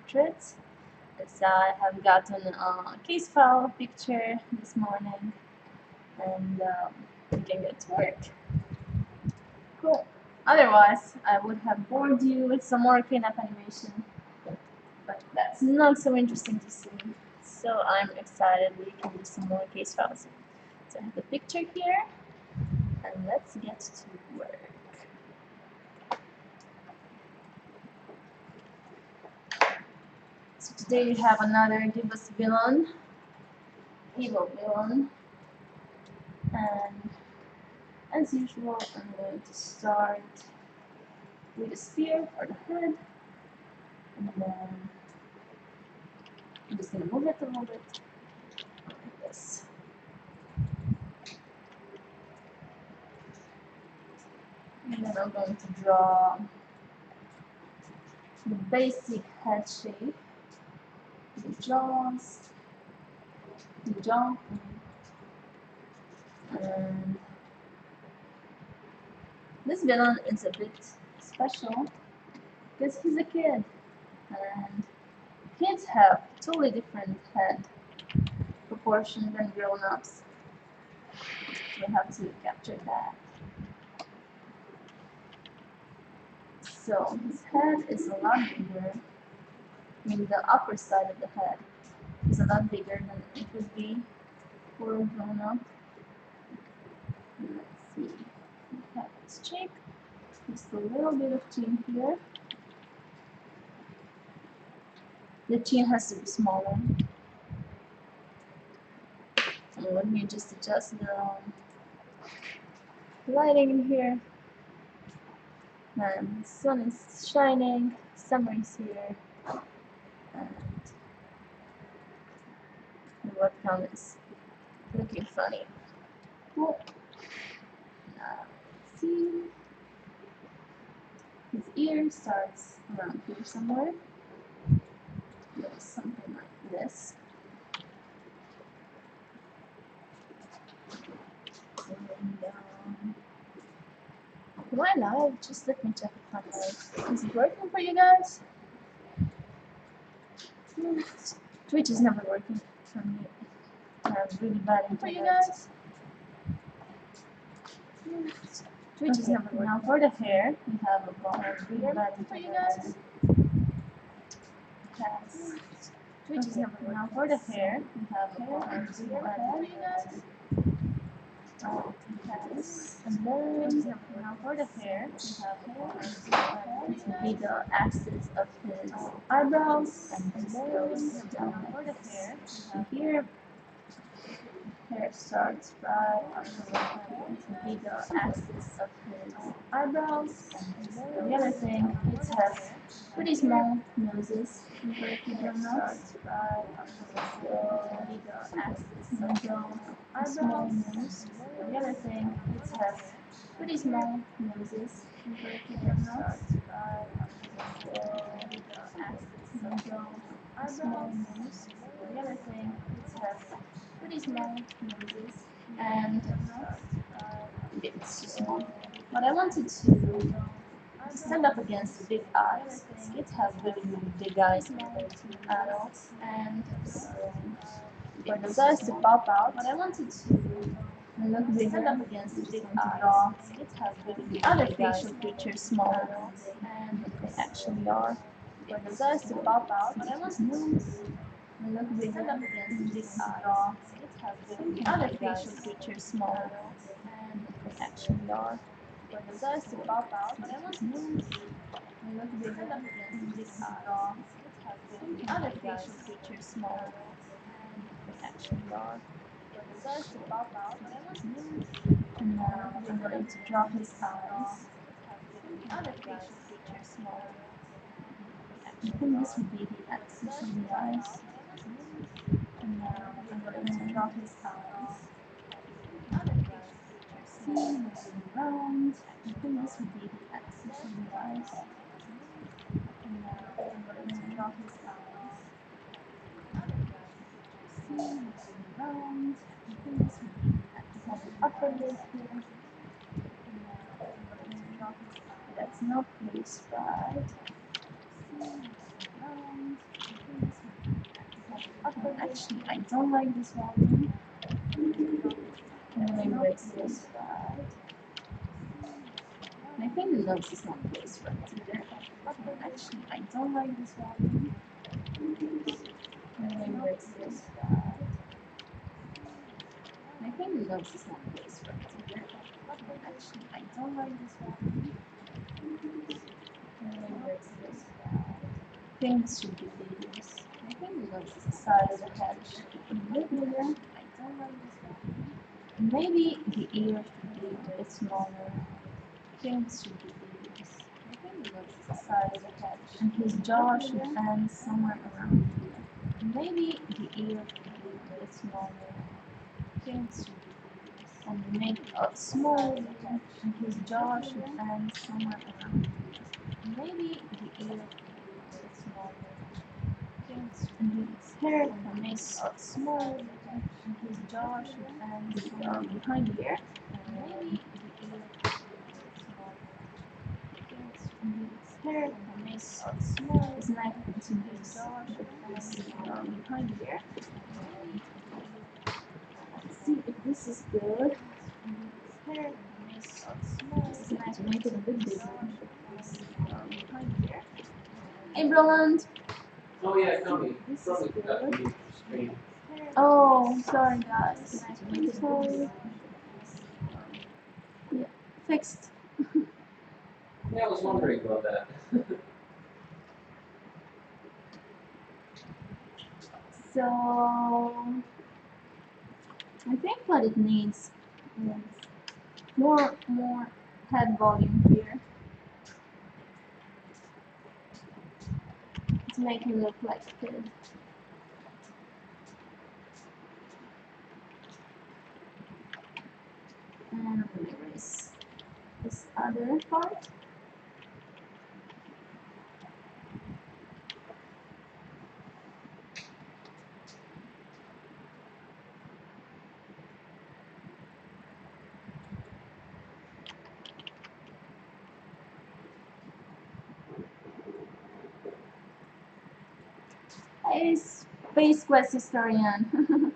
portraits. As I have gotten a case file picture this morning, and we can get to work. Cool. Otherwise, I would have bored you with some more cleanup animation, but that's not so interesting to see. So I'm excited we can do some more case files. So I have the picture here, and let's get to work. So today we have another Give Us villain, evil villain, and as usual I'm going to start with a spear for the head, and then I'm just going to move it a little bit like this. And then I'm going to draw the basic head shape, the jaws, the jaw, and this villain is a bit special because he's a kid, and kids have totally different head proportion than grown-ups. We have to capture that. So his head is a lot bigger. I mean, the upper side of the head is a lot bigger than it would be for a grown-up. Let's see. We have its cheek. Just a little bit of chin here. The chin has to be smaller. And let me just adjust the lighting in here. And the sun is shining, summer is here, and the webcam is looking funny. Cool. Now let's see. His ear starts around here somewhere. Goes something like this. Am I live? Just let me check if I'm live. Is it working for you guys? Twitch is never working for me. I have really bad internet. For you guys? Twitch is never working. Now for the hair, we have a ball. Really bad internet. For you guys? Yes. Twitch is never working. Now for the hair, we have a ball. Really bad internet. For you guys? Yes. And then now for the hair, we have a ball. This would be the axis of his eyebrows, and this goes down for the hair. Here, hair starts right on the be the axis of his eyebrows, and the other thing, it has pretty small noses compared to the nose. So be the axis of the small nose. The other thing, it has pretty small noses compared to the nose. So be the axis of the small nose. The other thing, it has pretty small noses, and it's too small. But I wanted to stand up against the big eyes. Kids have really, really big eyes compared to adults, and for those eyes to pop out, but I wanted to look bigger. Stand up against the big eyes. Kids have really, really other facial features smaller than they actually are. For those eyes to pop out, but I wanted to look bigger. Stand up against the big eyes. Kids have really other facial features smaller than they actually are. For those eyes to pop out, but I want to look bigger. Stand up against the big eyes. Kids have really other facial features smaller than they actually are. For those eyes to pop out, but I want to and now I'm going to draw his eyes. Other facial features smaller. I think this would be the axis of the eyes. And now I'm going to draw his eyes. Other facial features smaller and round. I think this would be the axis of the eyes. And now I'm going to draw his eyes. Other facial features smaller and round. I think this would be the axis of the upper lid here. And now I'm going to draw his eyes. That's not place, right? Round. Actually, I don't like this volume. And I break this side. I think the notes is not placed right either. Actually, I don't like this volume. And I break this side. I think the notes is not placed right either. Actually, I don't like this volume. And I break this side. I think this should be bigger. I think the notes is the side of the head should be a bit bigger. I don't like this volume. Maybe the ear should be a bit smaller. I think this should be bigger. I think the nose is the side of the head, and his jaw should end somewhere around here. Maybe the ear should be a bit smaller. I think this should be bigger. And make a small ear, and his jaw should end somewhere around here. Maybe the ear should be a bit smaller. And his hair can make a small ear, and his jaw should end somewhere behind here. Maybe the ear should be a bit smaller. His hair can make a small. His neck continues behind here. Let's see if this is good. His hair can make a small. This is nice to make it a bit bigger. Behind here. Hey, Roland. Oh yeah, Cami. Probably forgot to mute your screen. Oh, sorry guys. Sorry. Yeah, fixed. Yeah, I was wondering about that. So I think what it needs is more head volume here to make him look like a kid. And I'm gonna erase this other part. Hey, Space Quest Historian.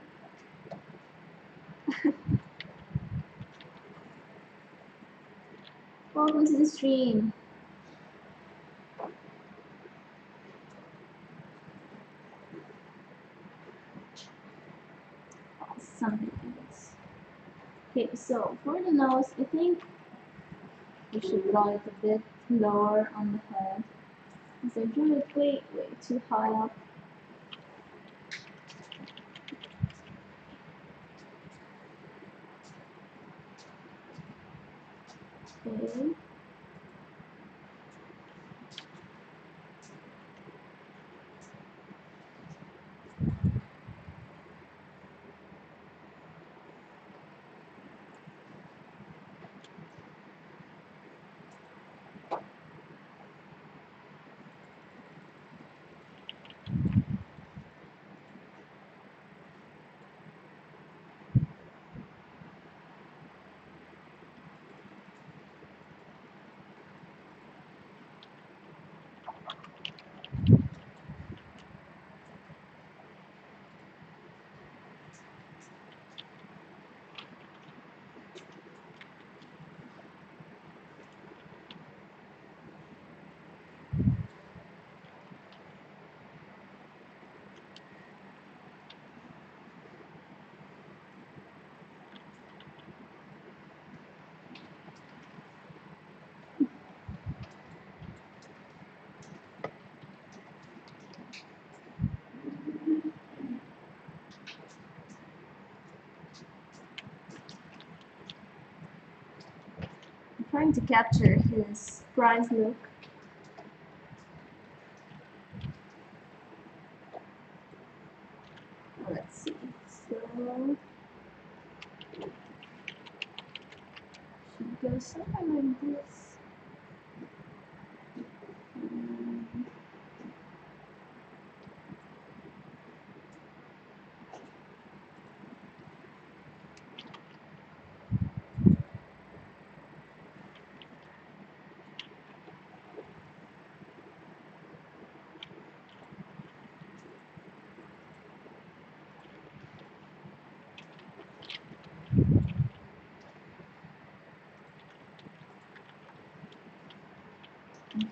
Welcome to the stream. Something like this. Okay, so for the nose, I think we should draw it a bit lower on the head. Because I drew it way too high up. Okay. I'm trying to capture his surprised look. Let's see. So should go somewhere like this.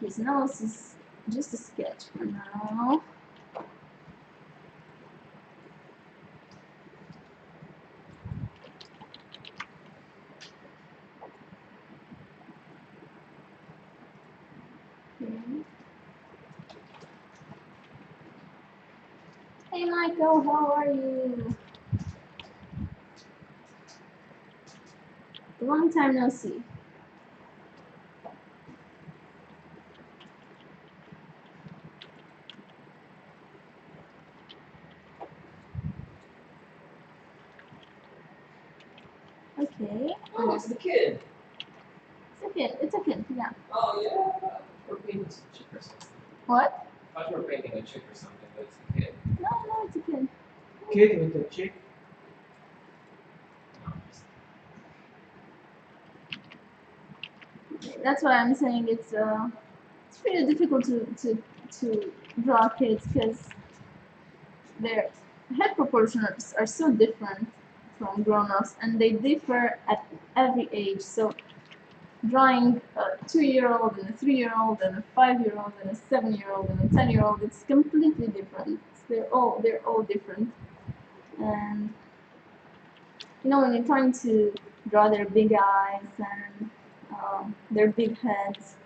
His nose is just a sketch for now. Okay. Hey Michael, how are you? Long time no see. Okay. Oh, it's the kid. It's a kid. It's a kid. Yeah. Oh, yeah. We're painting a chick or something. What? I thought we were painting a chick or something, but it's a kid. No, no, it's a kid. Kid with a chick? That's why I'm saying it's pretty difficult to draw kids because their head proportions are so different from grown-ups and they differ at every age. So drawing a 2-year-old and a 3-year-old and a 5-year-old and a 7-year-old and a 10-year-old, it's completely different. They're all different. And you know, when you're trying to draw their big eyes and their big heads,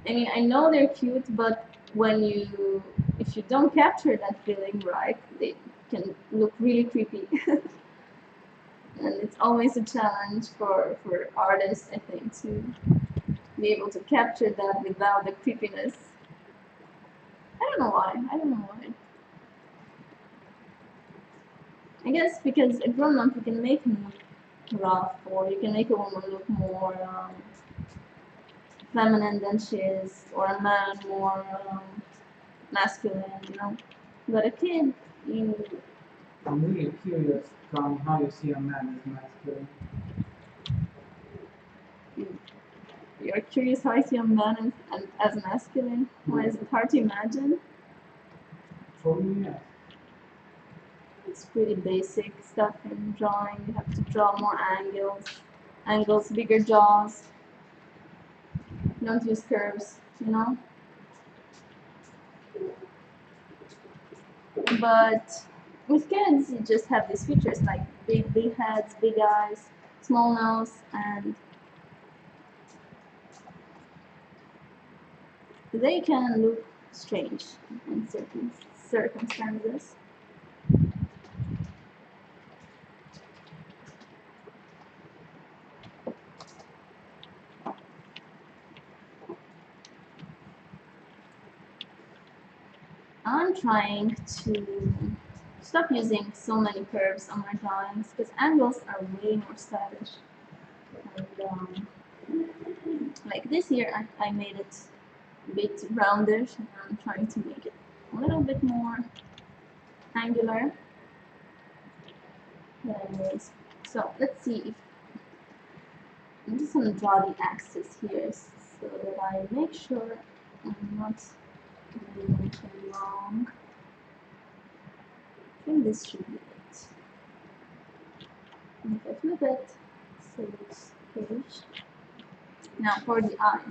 I mean, I know they're cute, but if you don't capture that feeling right, they can look really creepy. And it's always a challenge for artists, I think, to be able to capture that without the creepiness. I don't know why. I don't know why. I guess because a grown up, you can make him look rough, or you can make a woman look more feminine than she is, or a man more masculine, you know. But a kid, you I'm really curious, Cami, how you see a man as masculine. you're curious how I see a man as masculine. Why is it hard to imagine? For me, yes. It's pretty basic stuff in drawing. You have to draw more angles, bigger jaws. You don't use curves, you know. But with kids, you just have these features like big heads, big eyes, small nose, and they can look strange in certain circumstances. I'm trying to stop using so many curves on my drawings because angles are way more stylish. And like this year, I made it a bit roundish, and I'm trying to make it a little bit more angular. Anyways, so let's see if I'm just gonna draw the axis here so that I make sure I'm not doing anything wrong. I think this should be it. And if I flip it, so it's page. Now for the eyes.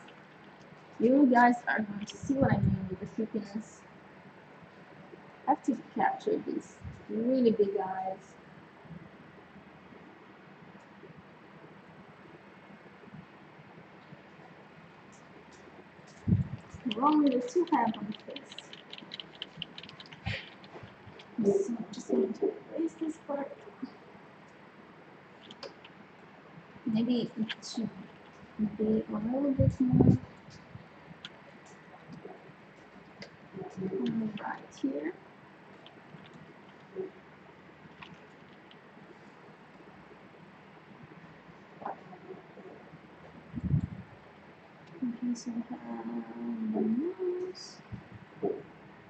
You guys are going to see what I mean with the creepiness. I have to capture these really big eyes. Wrong with the two head on the face. So I'm just going to erase this part. Maybe it should be a little bit more right here. Okay, so I have the nose.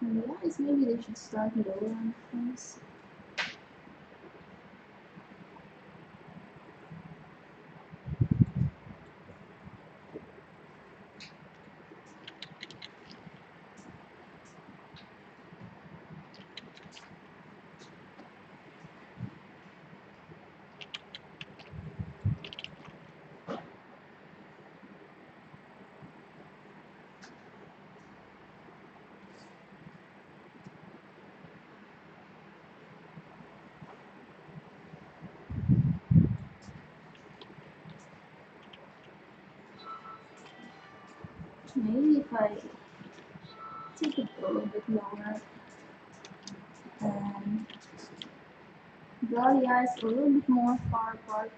And the eyes, maybe they should start lower on the face. Maybe if I take it a little bit lower and draw the eyes a little bit more far apart.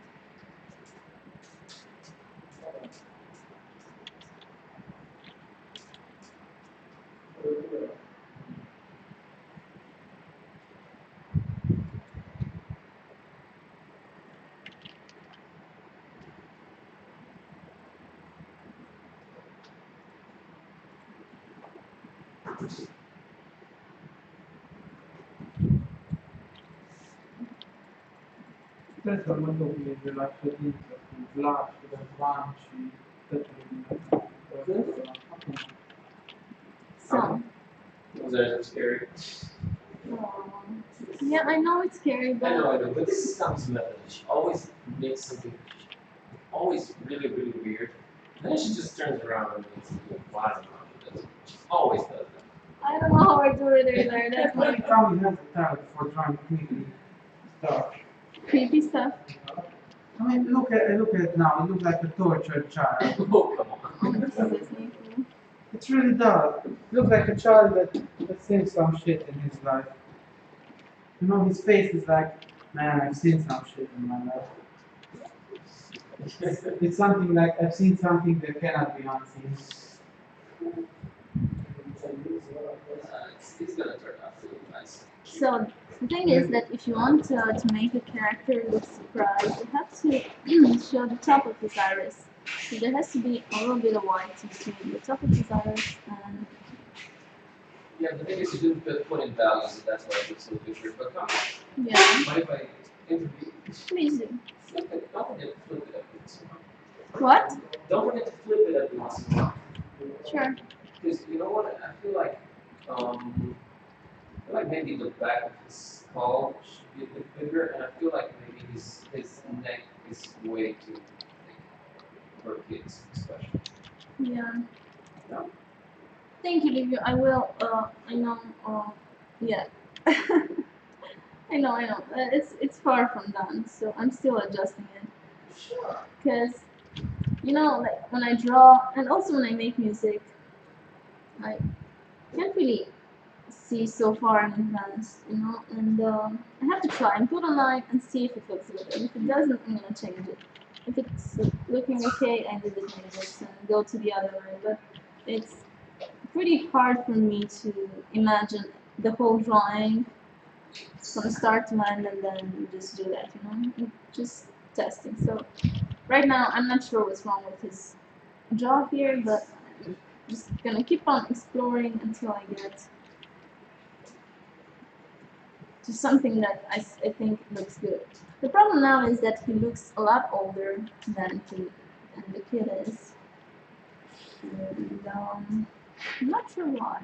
Questo è molto che lascia dentro, il flash, le guanci, tutto So, Was that scary? yeah, I know it's scary, I but know, but this is Cami's method. She always makes something always really, really weird. Then she just turns around and makes something wild. She always does that. I don't know how I do it either. That's my Cami has a talent for drawing creepy stuff. creepy stuff. I mean, look at it now. It looks like a tortured child. Oh, come on. Oh, Jesus, Nathan. It really does. It looks like a child that's seen some shit in his life. You know, his face is like, man, I've seen some shit in my life. It's something like, I've seen something that cannot be unseen. It's gonna turn out really nice. So the thing is that if you want to make a character look surprised, you have to show the top of his iris. So there has to be a little bit of white between the top of his iris and Yeah, the thing is you didn't put in values, and that's why it looks so different. But come on, yeah. mind if I interview? Please do. Flip it. Don't forget to flip it every once in a while. What? Don't forget to flip it every once in a while. Sure. Because you know what? I feel like maybe the back of his skull should be a bit bigger, and I feel like maybe his neck is way too thick for kids, especially. Yeah. No? Thank you, Livio. I will. I know. Yeah. I know. It's far from done, so I'm still adjusting it. Sure. Because you know, like when I draw and also when I make music, I can't really see so far in advance, you know, and I have to try and put a line and see if it looks good. And if it doesn't, I'm gonna change it. If it's looking okay, I designate it and go to the other line. But it's pretty hard for me to imagine the whole drawing from start to end and then just do that, you know, just testing. So right now, I'm not sure what's wrong with his jaw here, but I'm just gonna keep on exploring until I get to something that I think looks good. The problem now is that he looks a lot older than the kid is. And I'm not sure why.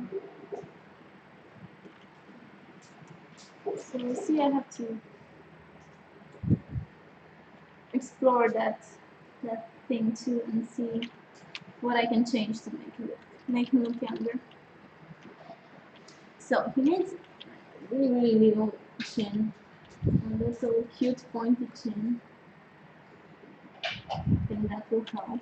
So we'll see, I have to explore that thing too and see what I can change to make him look younger. So he needs really, really little chin. And there's a cute pointy chin. I think that will help.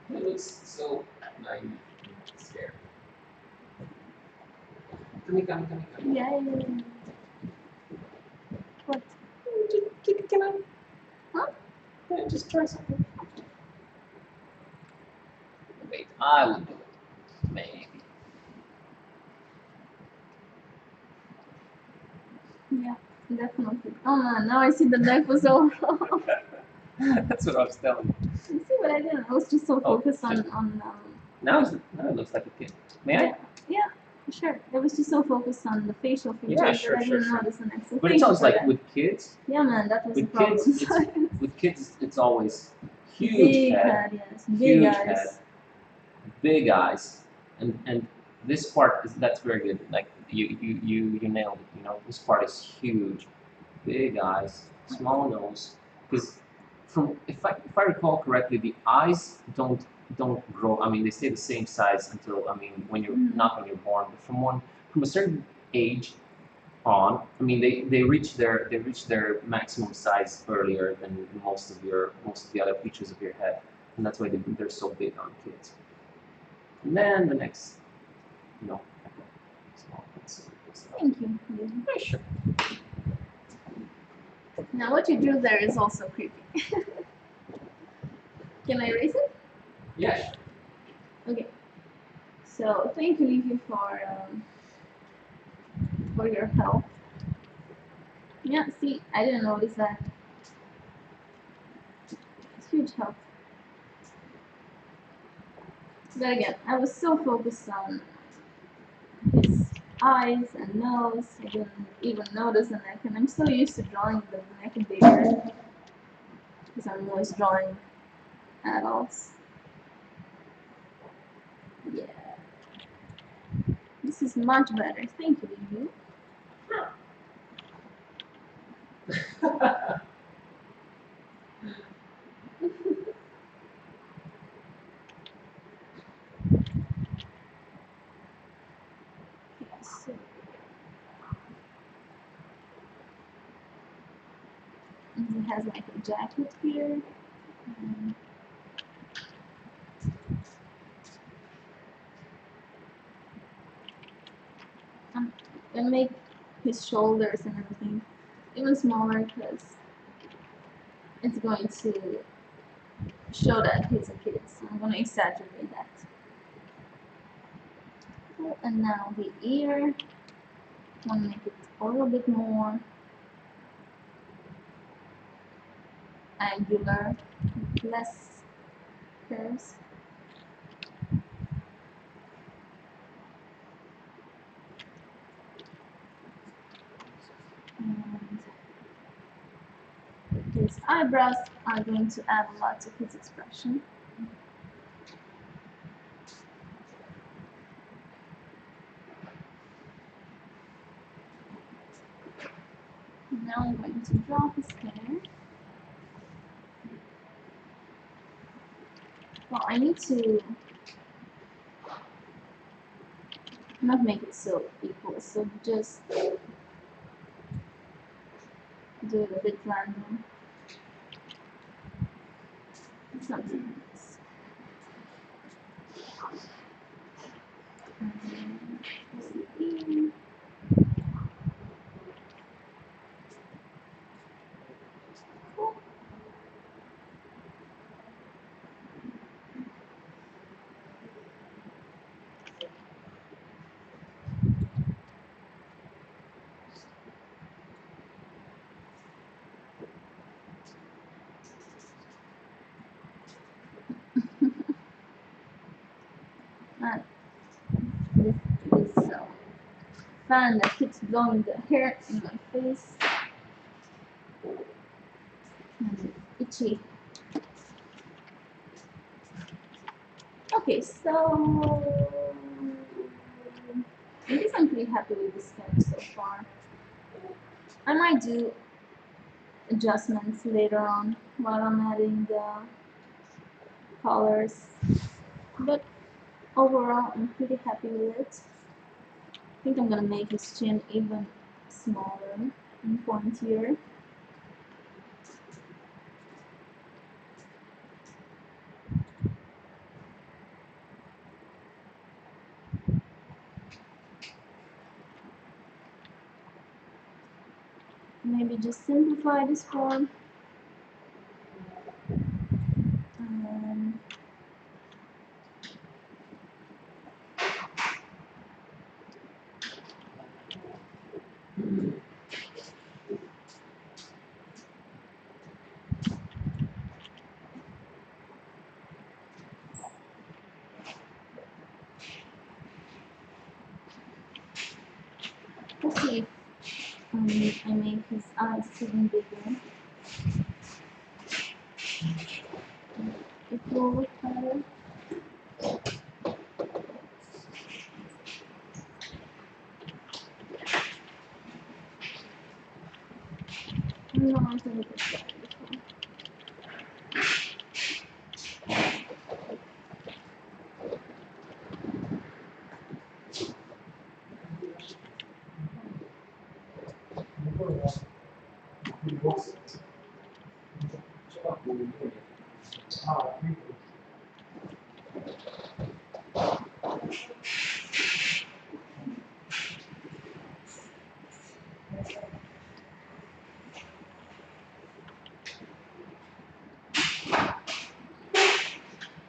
It looks so naive and scary. Come. Yeah. What? Keep it coming. Huh? Yeah, just try something. Wait, I will do it. Maybe. Yeah, definitely. Oh man, now I see the neck was all wrong. That's what I was telling you. You see what I did? I was just so Oh, focused on just- on Now it looks like a kid. May yeah, I? yeah, sure. I was just so focused on the facial features Yeah, sure, that I sure, didn't sure. notice the neck. So But thank it's you always for like that. with kids. Yeah, man, that was the With problem. kids, with kids, it's always huge Big head, head, yes, big huge eyes. head, big eyes, and this part is that's very good. Like you nailed it. You know, this part is huge, big eyes, small nose. Because from if I recall correctly, the eyes don't grow. I mean, they stay the same size until I mean when you're not when you're born. But from a certain age on. I mean, they reach their maximum size earlier than most of the other features of your head, and that's why they're so big on kids. And then the next, you know, small pencil. Thank you. Yeah, sure. Now what you drew there is also creepy. Can I erase it? Yeah, sure. Okay. So thank you, Leafy, for your help. Yeah, see, I didn't notice that. It's huge help. But again, I was so focused on his eyes and nose, I didn't even notice the neck, and I'm so used to drawing the neck bigger because I'm always drawing adults. Yeah. This is much better. Thank you, Leafy. So, it has like a jacket here. And I'm gonna make his shoulders and everything even smaller because it's going to show that he's a kid. So I'm gonna exaggerate that. Cool. And now the ear. I want to make it a little bit more angular, less curves. And his eyebrows are going to add a lot to his expression. Now I'm going to draw his hair. Well, I need to not make it so equal, so just do it a bit random. Something like this. And the ear. Cool. And this fan that keeps blowing the hair in my face. And it's itchy. Okay, so I guess I'm pretty happy with this sketch so far. I might do adjustments later on while I'm adding the colors, but overall I'm pretty happy with it. I think I'm gonna make his chin even smaller and pointier. Maybe just simplify this form. And let's see if I make his eyes even bigger. It will look better. No, I think it's better this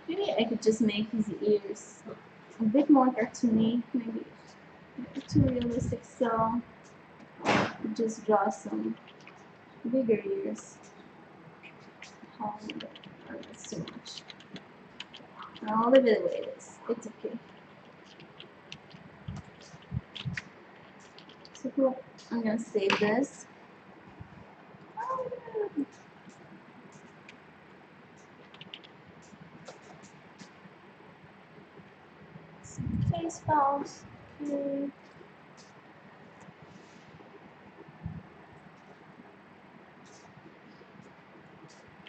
Maybe I could just make his ears a bit more cartoony, maybe too realistic, so just draw some bigger ears. Oh, that's too much. I'll leave it the way it is. It's okay. So cool. I'm gonna save this. Some case files. Okay.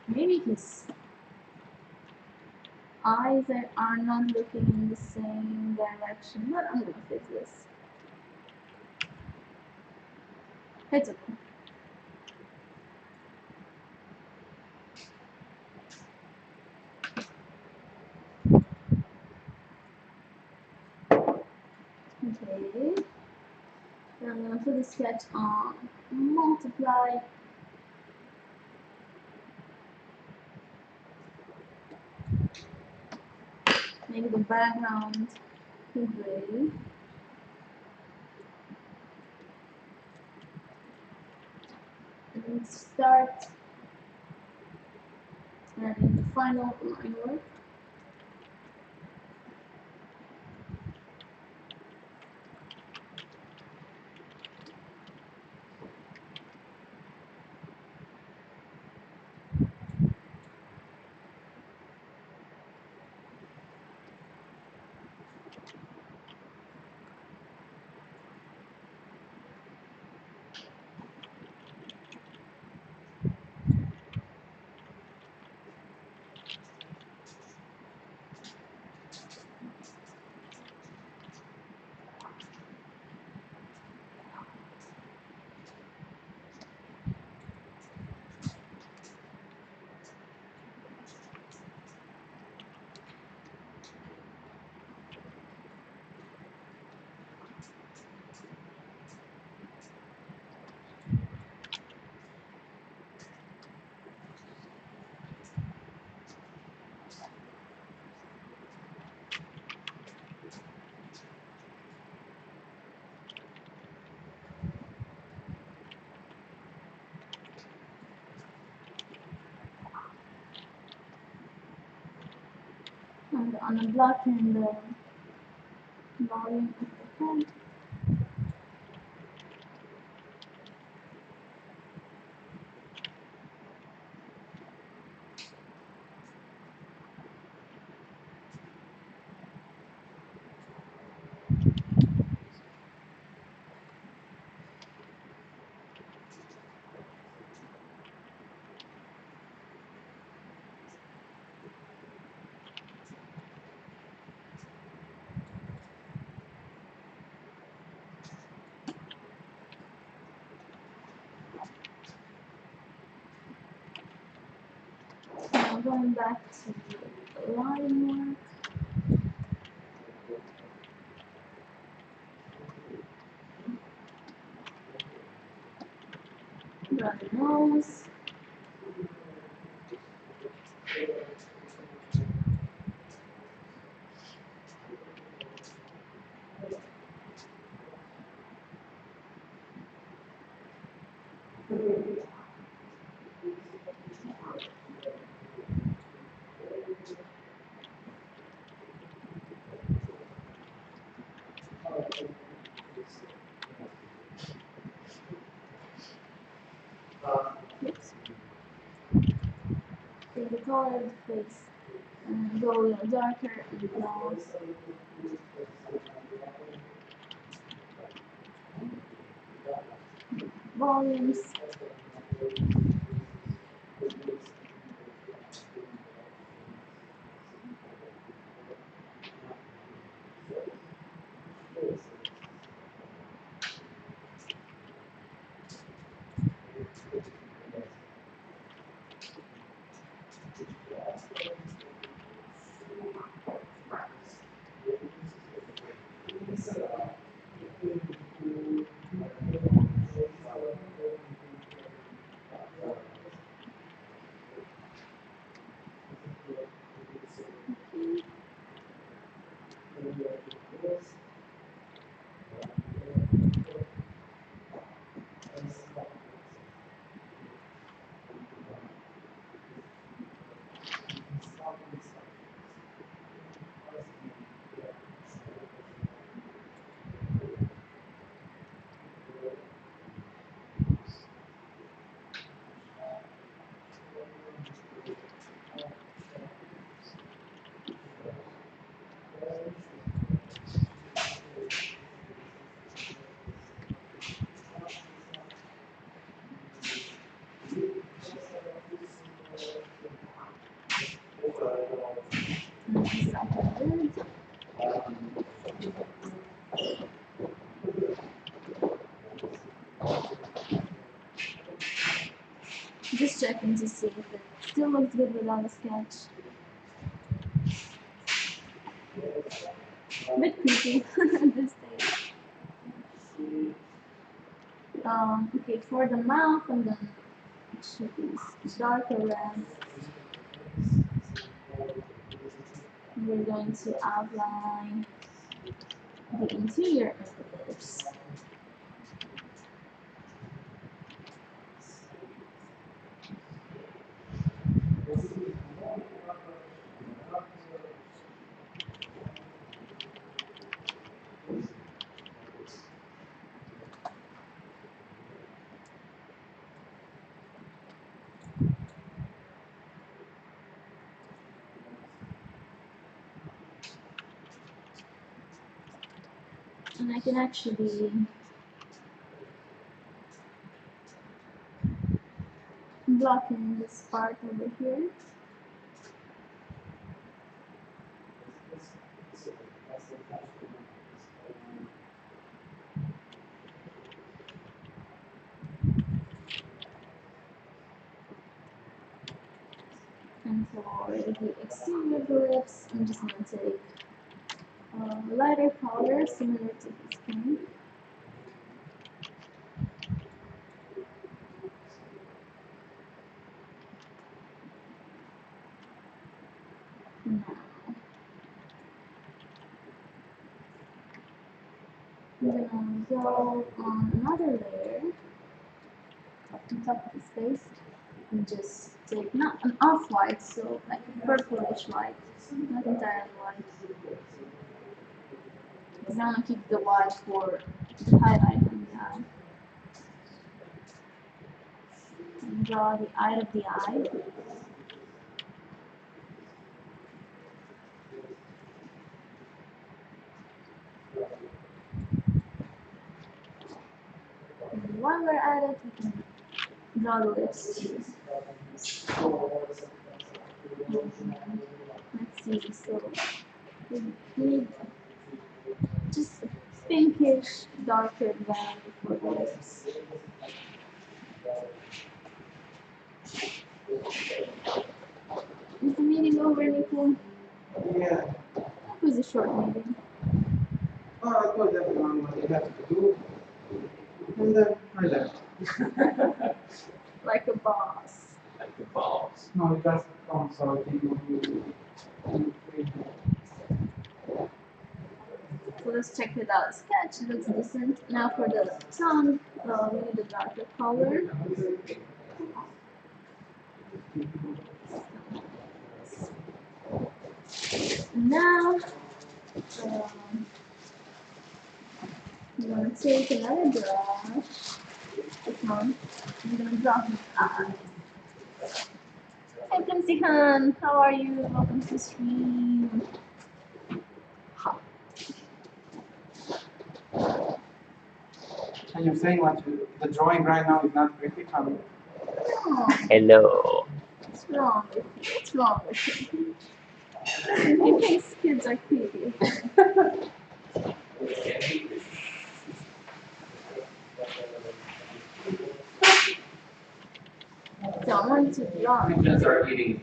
Maybe his eyes are not looking in the same direction, but I'm gonna fix this. It's okay. Okay. Then I'm gonna put the sketch on multiply. Make the background gray. And start adding the final line work. And on the block and the volume of the pen. Now going back to the line work, draw the nose. Oops. Take the color of the face and go a little darker in the nose. Volumes. Just checking to see if it still looks good without a sketch. A bit creepy at this stage. Okay, for the mouth, I'm gonna choose darker red. We're going to outline the interior of the lips. And I can actually block in this part over here. And for the exterior of the lips, I'm just going to take a lighter color similar to the skin. Now, I'm going to go on another layer on top of his face and just take not an off-white, so like a purplish white, not entirely white. Because I want to keep the white for the highlight on the eye. And draw the eye of the eye. And while we're at it, we can draw the lips too. Let's see, so we need just a pinkish, darker band for the lips. Is the meeting over, Nico? Yeah. That was a short meeting. Oh, I told everyone what they have to do, and then I left. Like a boss. Like the balls. No, it doesn't come, so I think you. So let's check it out. Sketch looks decent. Now for the tongue, we need a darker color. Now, I'm gonna take another brush. This one. I'm gonna draw his eyes. Hey, Princy how are you? Welcome to the stream. And you're saying what the drawing right now is not pretty coming. No, Hello. what's wrong with you? What's wrong with you? He thinks kids are creepy. So I want to draw. Pigeons are eating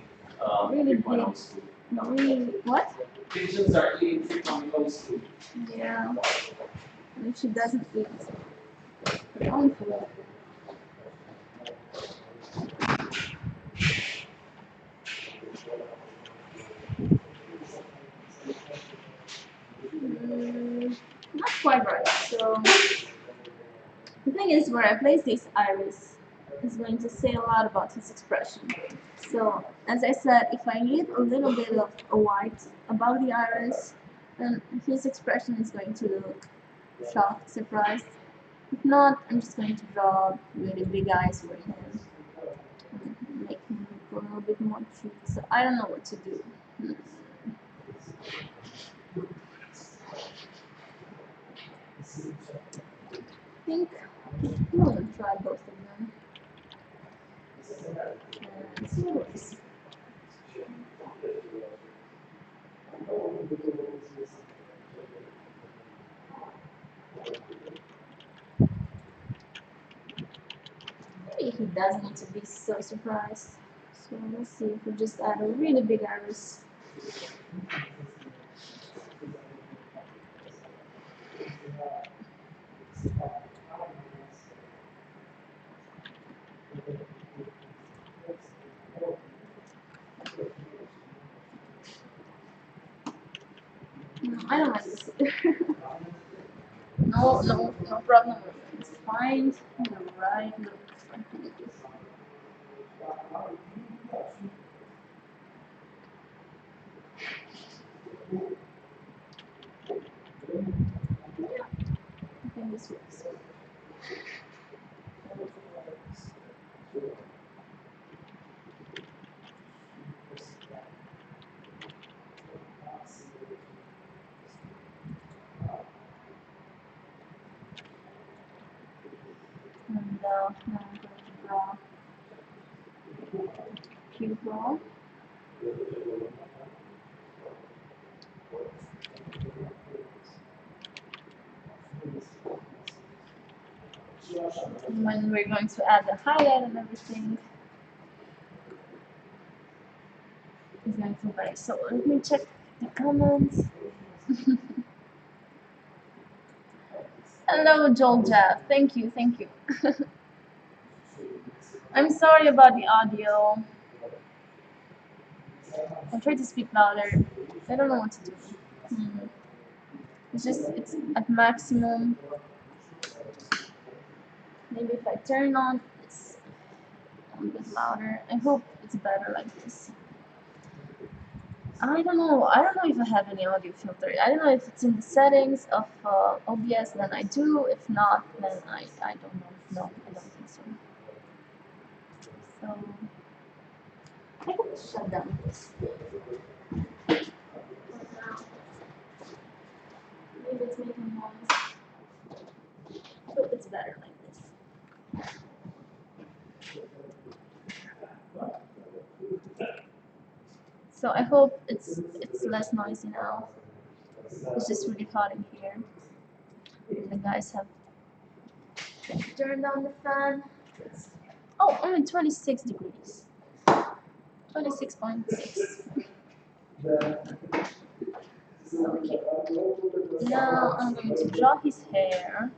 really 3.0 big, speed. really, what? Pigeons are eating 3.0 speed. Yeah, and she doesn't eat her own food. Not quite right. So the thing is, where I place this iris is going to say a lot about his expression. So as I said, if I leave a little bit of a white above the iris, then his expression is going to look shocked, surprised. If not, I'm just going to draw really big eyes for him, and make him look a little bit more cute. So I don't know what to do. I think I'm gonna try both of them and see what works. Maybe he doesn't need to be so surprised. So let's see if we just add a really big iris. No, I don't like this either. No problem. It's fine. The right look. Yeah, I think this works. And now I'm going to draw pupil. And when we're going to add the highlight and everything, it's going to vary. So let me check the comments. Hello, Joel Jeff. Thank you, thank you. I'm sorry about the audio. I'll try to speak louder. I don't know what to do. It's at maximum. Maybe if I turn on it's a bit louder. I hope it's better like this. I don't know. I don't know if I have any audio filter. I don't know if it's in the settings of OBS. Then I do. If not, then I don't know. No, I don't think so. So I can shut down this. Maybe it's making noise. I hope it's better like this. So I hope it's less noisy now. It's just really hot in here. The guys have turned on the fan. Oh, only 26 degrees. 26.6. Okay. Now I'm going to draw his hair.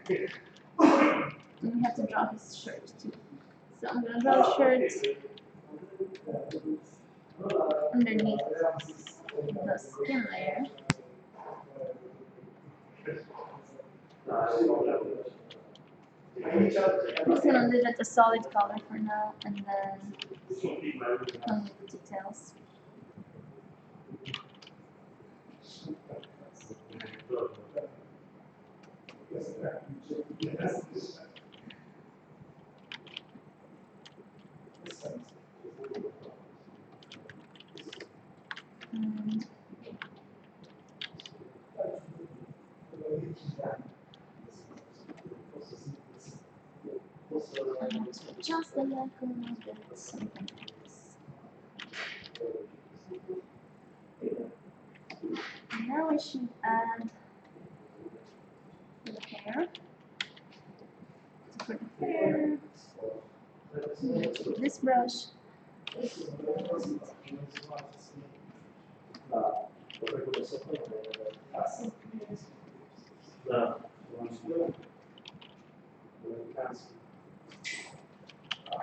And we have to draw his shirt too. So I'm going to draw the shirt underneath the skin layer. I'm just going to leave it a solid color for now and then come with the details. And just the neck a little bit, something like this. And now I should add the hair. So for the hair, I'm going to use this brush.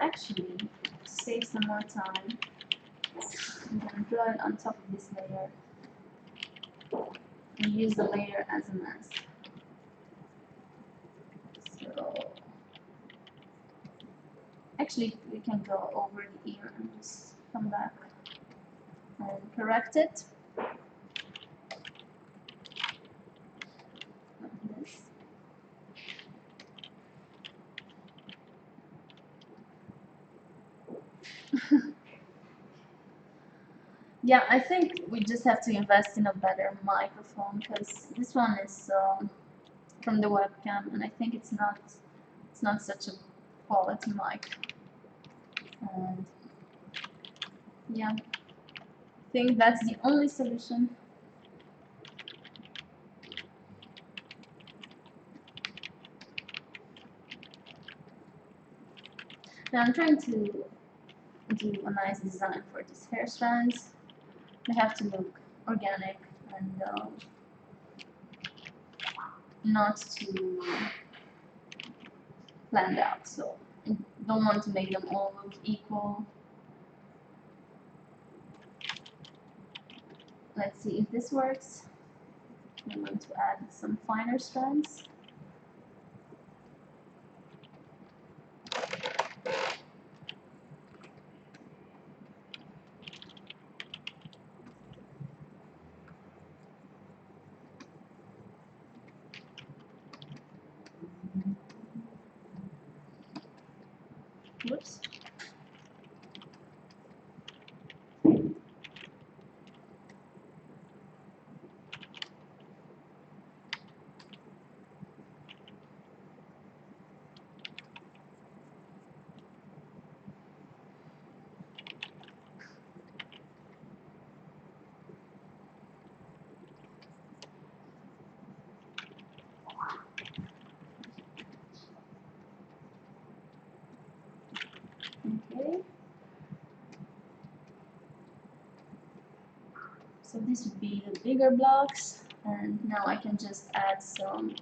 Actually, to save some more time, I'm gonna draw it on top of this layer and use the layer as a mask. So actually we can go over the ear and just come back and correct it like this. Yeah, I think we just have to invest in a better microphone because this one is from the webcam, and I think it's not such a quality mic. And yeah, I think that's the only solution. Now I'm trying to do a nice design for these hair strands. They have to look organic and not too planned out. So I don't want to make them all look equal. Let's see if this works. I'm going to add some finer strands. Whoops. Okay. So this would be the bigger blocks, and now I can just add some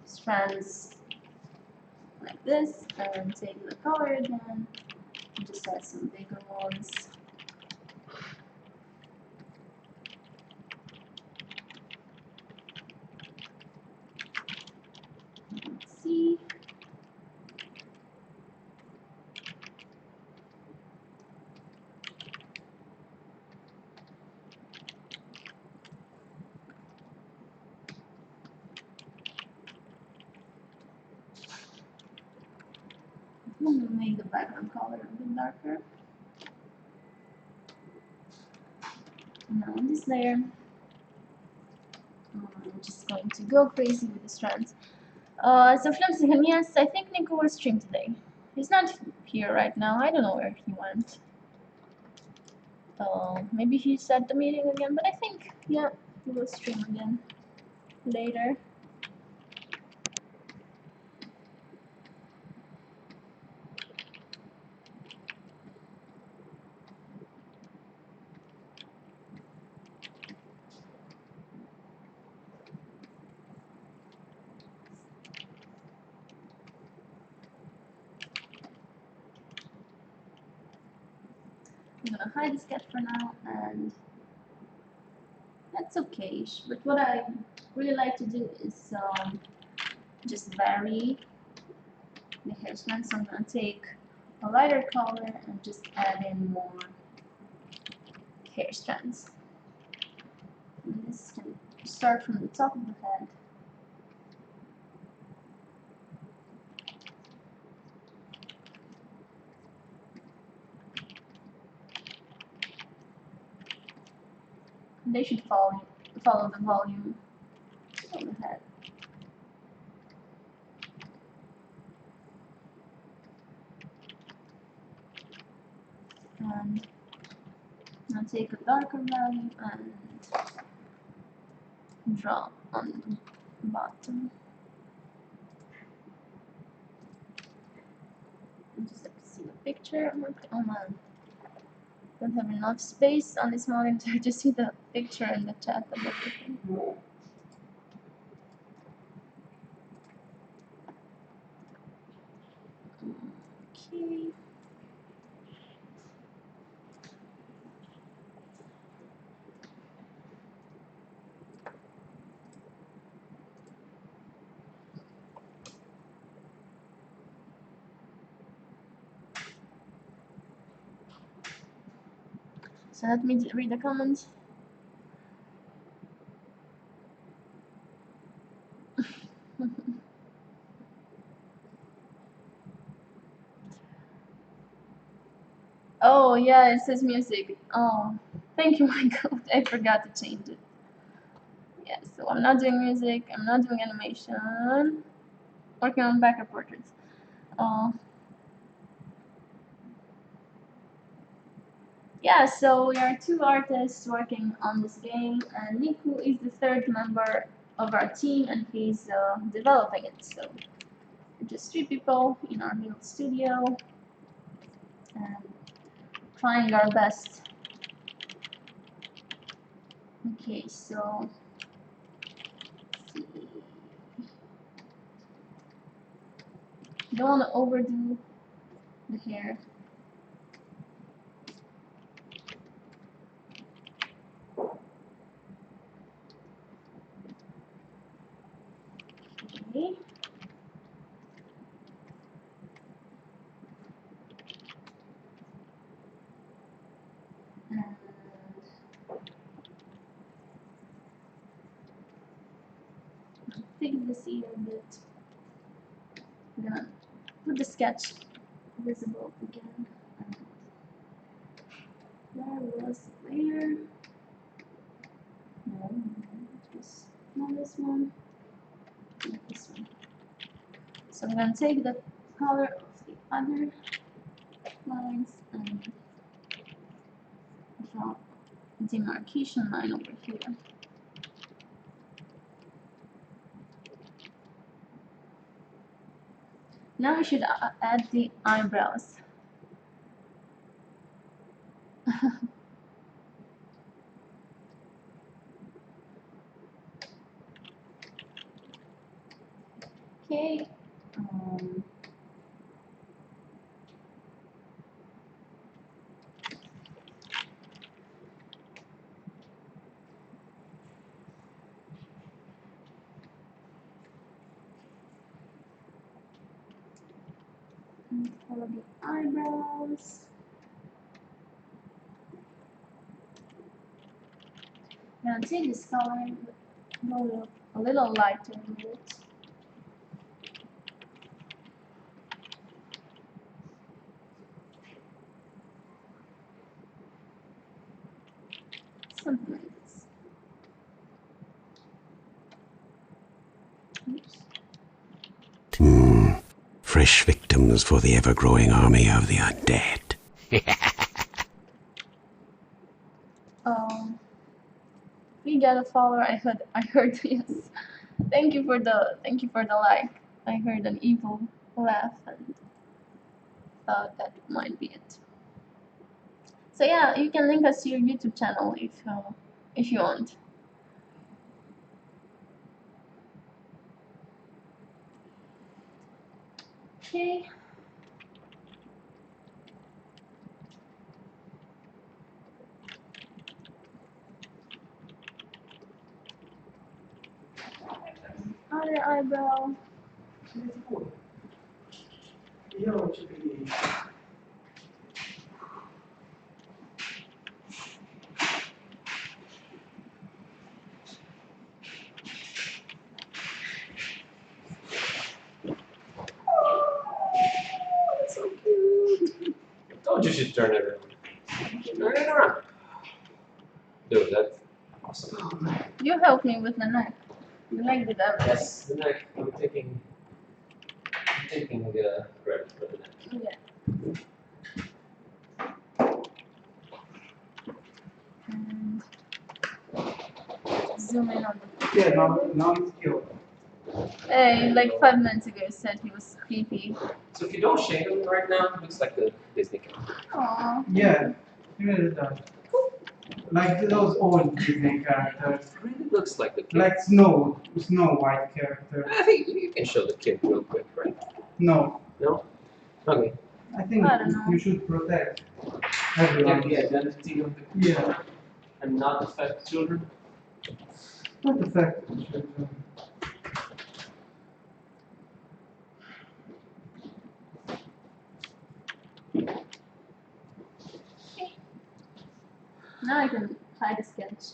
strands like this and take the color again and just add some bigger ones. Let's see. I'm going to make the background color a bit darker. Now on this layer, I'm just going to go crazy with the strands. So Flamsihan, yes, I think Nico will stream today. He's not here right now. I don't know where he went. Maybe he's at the meeting again, but I think, yeah, he will stream again later. I'm gonna hide this cat for now, and that's okay-ish. But what I really like to do is just vary the hair strands. So I'm gonna take a lighter color and just add in more hair strands. And this can start from the top of the head. They should follow the volume of the head. And I'll take a darker value and draw on the bottom. just have to see the picture. Oh man, don't have enough space on this monitor to see the picture and the chat and everything. Okay. So let me read the comments. Oh yeah, it says music. Oh, thank you, Michael. I forgot to change it. Yeah, so I'm not doing music. I'm not doing animation. Working on backup portraits. Uh, yeah, so we are two artists working on this game, and Niku is the third member of our team, and he's developing it. So we're just three people in our little studio, and trying our best. Okay, so let's see. Don't want to overdo the hair. Okay. And fix this ear a bit. I'm gonna put the sketch visible again. And where was it later? No, it was not this one. Not this one. So I'm gonna take the color of the other lines and draw a demarcation line over here. Now we should add the eyebrows. Okay. And follow the eyebrows. I'm gonna take this color and go a little lighter with it. Something like this. Oops. Fresh victims for the ever-growing army of the undead. We got a follower. I heard yes. Thank you for the like. I heard an evil laugh and thought that might be it. So yeah, you can link us to your YouTube channel if you want. Okay. Other eyebrow. That's so cute. I told you she'd turn it around. Turn it around. Dude, that's awesome. You helped me with the neck. You like did everything. Yes, the neck. I'm taking the credit for the neck. Yeah. And zoom in on the Yeah, now it's killed. Hey, like 5 minutes ago, you said he was creepy. So if you don't shake him right now, it looks like a Disney character. Aww. Yeah, it really does. Like those old Disney characters. It really looks like the kid. Like Snow White character. I think you can show the kid real quick, right? No, No? Okay. I think I don't know. you should protect Get everyone. the identity of the Yeah, and not affect children. not affect children. Now I can hide the sketch.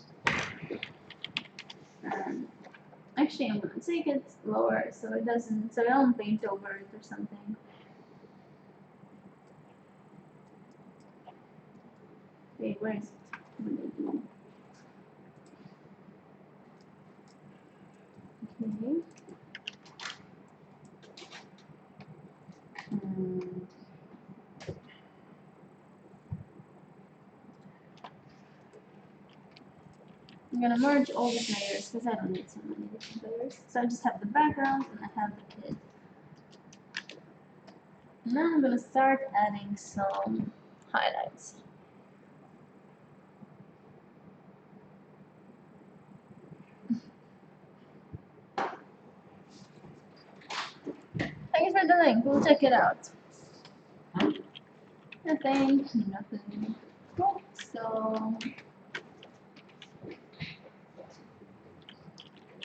Actually, I'm gonna take it lower so it doesn't, so I don't paint over it or something. Wait, where is it? What did I do? Okay. Um, I'm gonna merge all these layers because I don't need so many different layers. So I just have the background and I have the kid. Now I'm gonna start adding some highlights. Thank you for the link. We'll check it out. Nothing. Cool. So,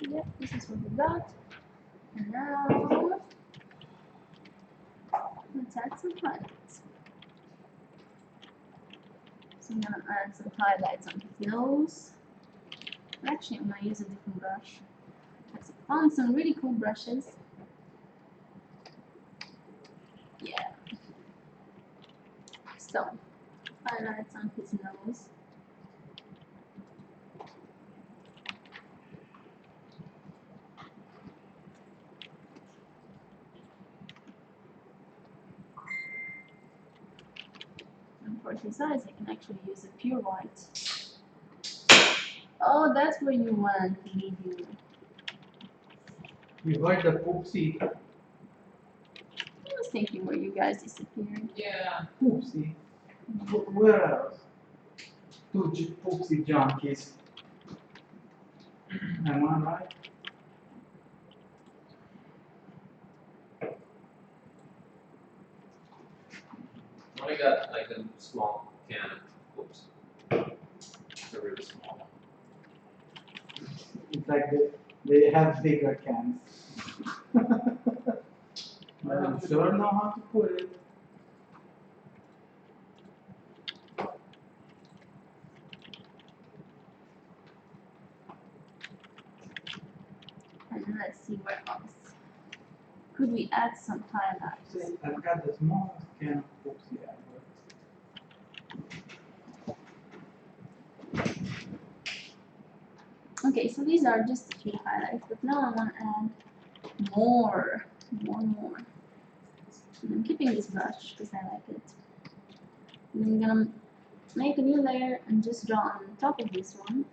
yep, this is what we got. And now, let's add some highlights. So I'm gonna add some highlights on his nose. Actually, I'm gonna use a different brush. I found some really cool brushes. Yeah. So, highlights on his nose. And for his eyes, I can actually use a pure white. Oh, that's where you want to leave you. You heard the poopsie. I was thinking where you guys disappeared. Yeah. Poopsie. Where else? Two poopsie junkies. Am I right? I got like a small can. Oops. A really small one. It's like they have bigger cans. Well, you sure know how to put it. And let's see where else. Could we add some highlights? See, I've got the smallest can of poopsie ever. Okay, so these are just a few highlights, but now I want to add more. And I'm keeping this brush because I like it. And I'm gonna make a new layer and just draw on top of this one.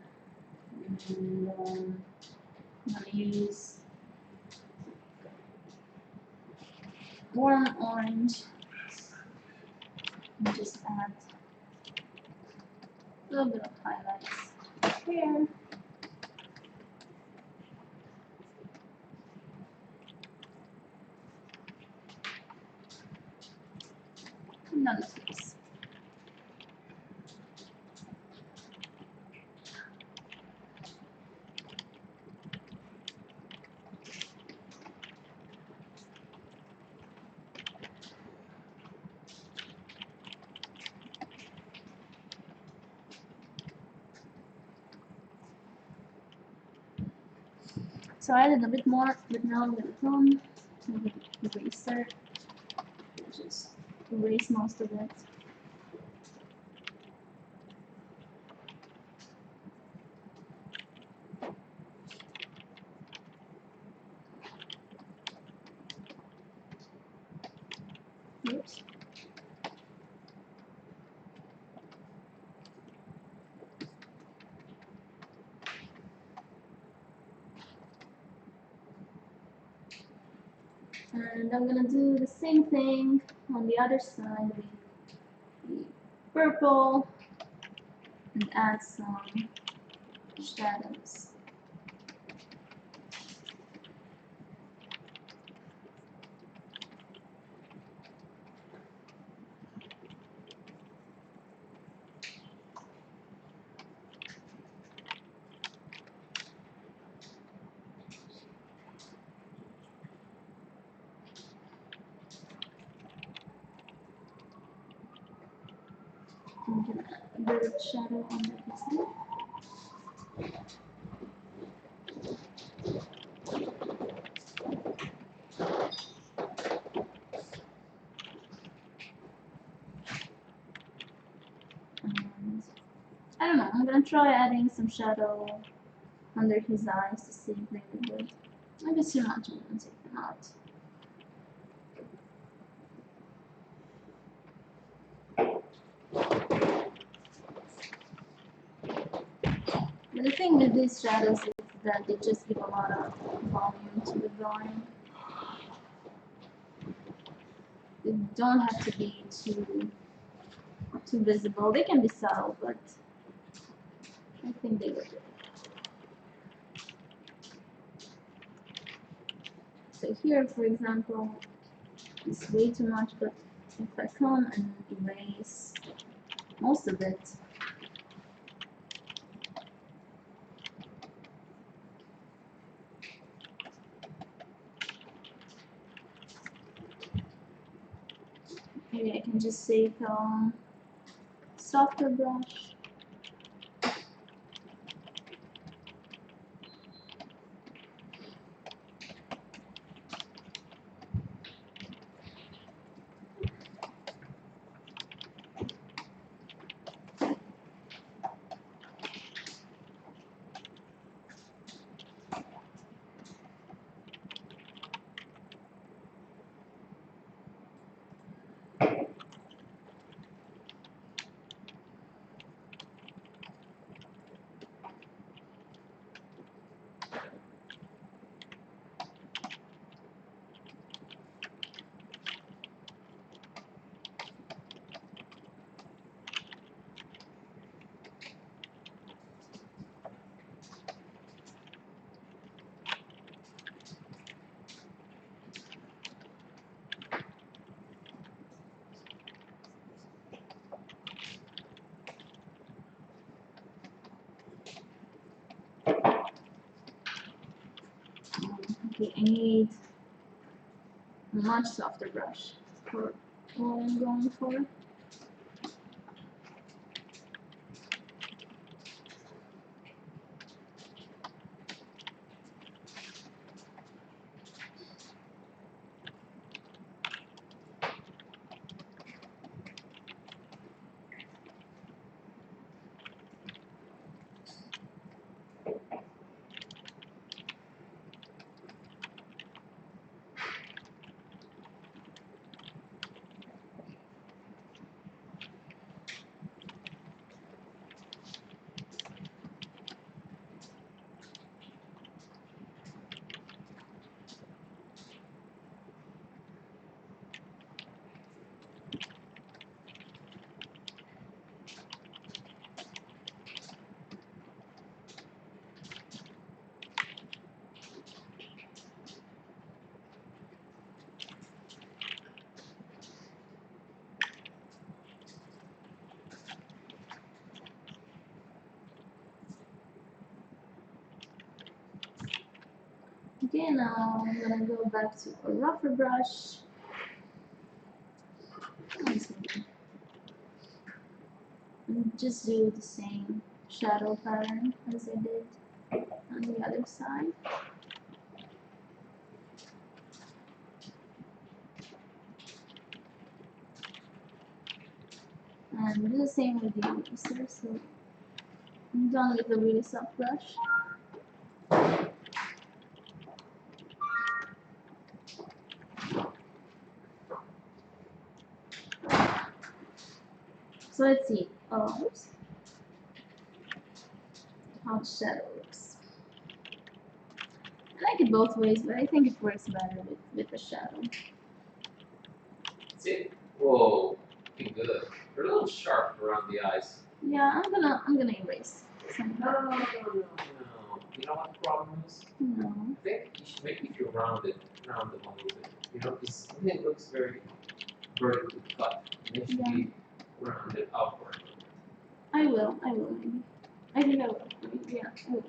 And I'm gonna use warm orange and just add a little bit of highlights here. And on the face. So I added a bit more, but now I'm gonna come with the eraser, just erase most of it. Oops. And I'm gonna do the same thing on the other side with the purple and add some shadows. I'm gonna add a bit of shadow under his lip. And I don't know, I'm gonna try adding some shadow under his eyes to see if they look good. Maybe it's too much, I'm gonna take them out. But the thing with these shadows is that they just give a lot of volume to the drawing. They don't have to be too visible. They can be subtle, but I think they look good. So here, for example, it's way too much, but if I come and erase most of it, maybe I can just say softer brush. Okay, I need a much softer brush for what I'm going for. Okay, now I'm gonna go back to a rougher brush. And just do the same shadow pattern as I did on the other side. And do the same with the eraser. So I'm done with the really soft brush. So let's see. Oops. How the shadow looks. I like it both ways, but I think it works better with the shadow. See? Whoa, looking good. They're a little sharp around the eyes. Yeah, I'm gonna erase some of No, that. no, no, no, no, no. You know what the problem is? No. I think you should maybe if you round them a little bit. You know, because it looks very vertically cut. And they should be rounded upward. I will maybe. I think I will. Yeah, I will.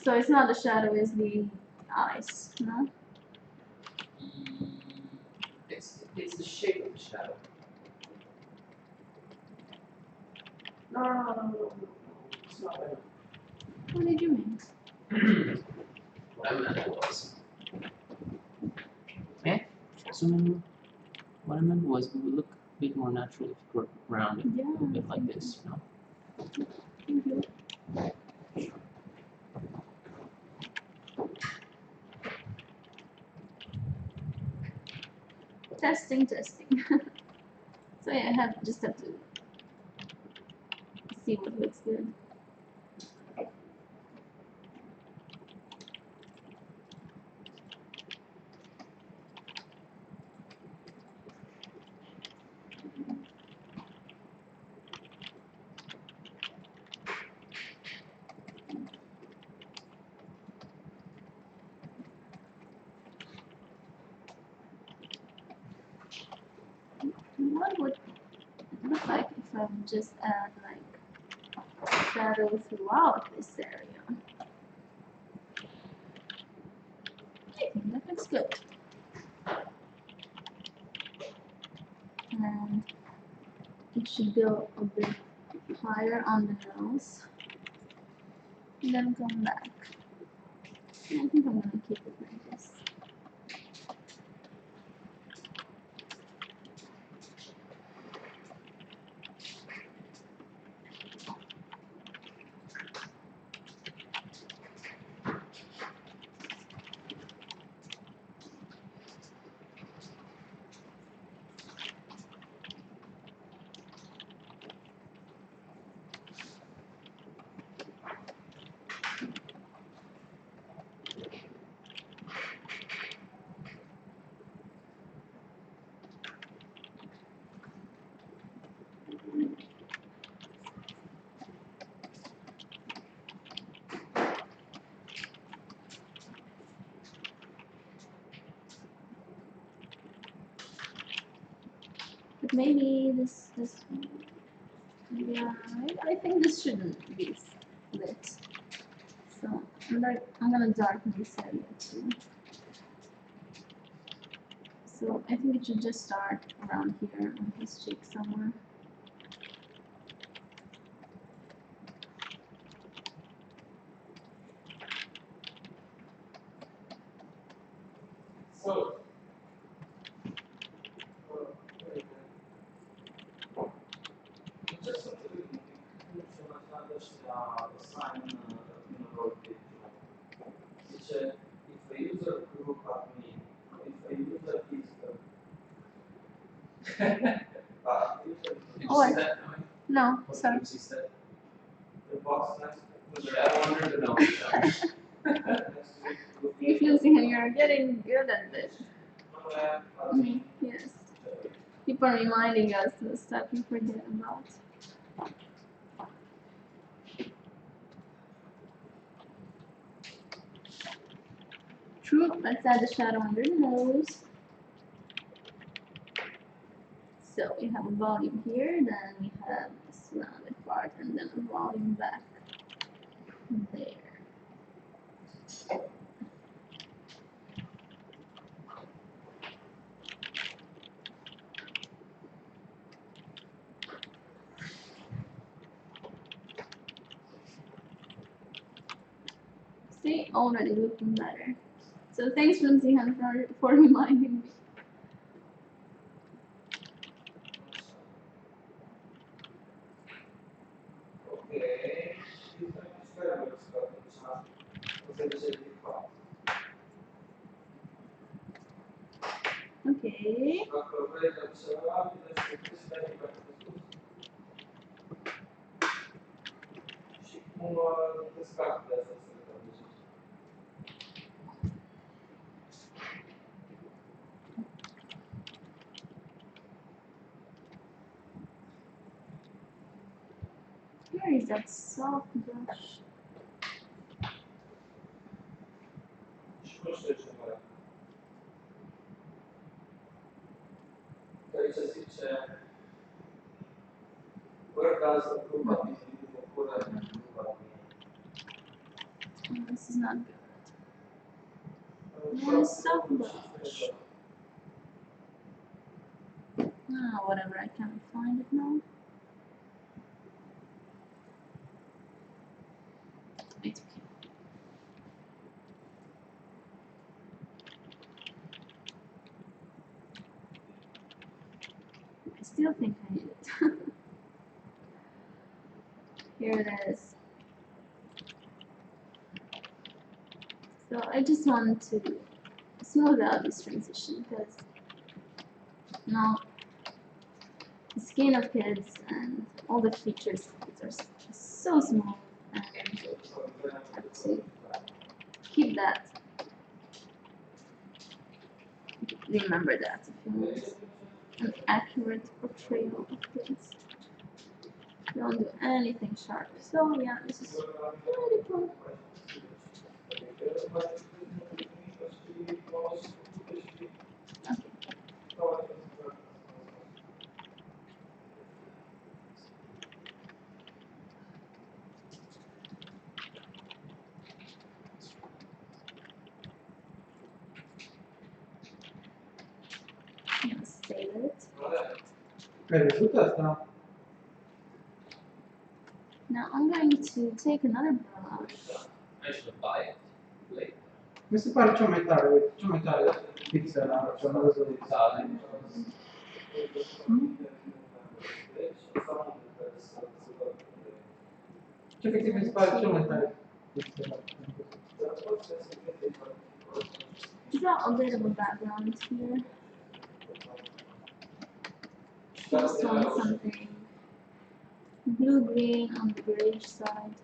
So it's not the shadow, it's the eyes, no? It's the shape of the shadow. No, no, no, no, no, no, no. It's not that. What did you mean? What I meant was. Okay? So what I meant was it would look a bit more natural if you were rounded a little bit like this, you know? Thank you. Testing. So yeah, just have to see what looks good. What would it look like if I would just add like shadow throughout this area? I think that looks good. And it should go a bit higher on the nose. And then come back. And I think I'm gonna keep it like this. But maybe this, yeah, I think this shouldn't be lit. So I'm gonna darken this area too. So I think it should just start around here on his cheek somewhere. So, just something the sign wrote it. Which if a user group at me, if a user is Did you Oh, see that? No, What sorry. did you see that? the box next to the Shadow under the nose. next to it, If you're getting good at this. Yes. Keep on reminding us the stuff we forget about. True, let's add the shadow under the nose. So we have a volume here, then we have this rounded part, and then a volume back there. See, already looking better. So thanks, Rumzihan, for reminding me. Okay. Okay. Where is that soft brush? Oh, this is not good. Where is soft brush? Ah, whatever, I can't find it now. It's okay. I still think I need it. Here it is. So I just want to smooth out this transition because now the skin of kids and all the features of kids are so small, and I have to keep that. Remember that if you want an accurate portrayal of kids. Don't do anything sharp. So yeah, this is pretty cool. Okay. I'm gonna save it. Now I'm going to take another brush. I should buy it later. Mi si pare c'ho metà pixel, c'ho una cosa di C'è che mi si pare c'ho metà pixel. Draw a bit of a background here. Just want something blue-green on the grayish side.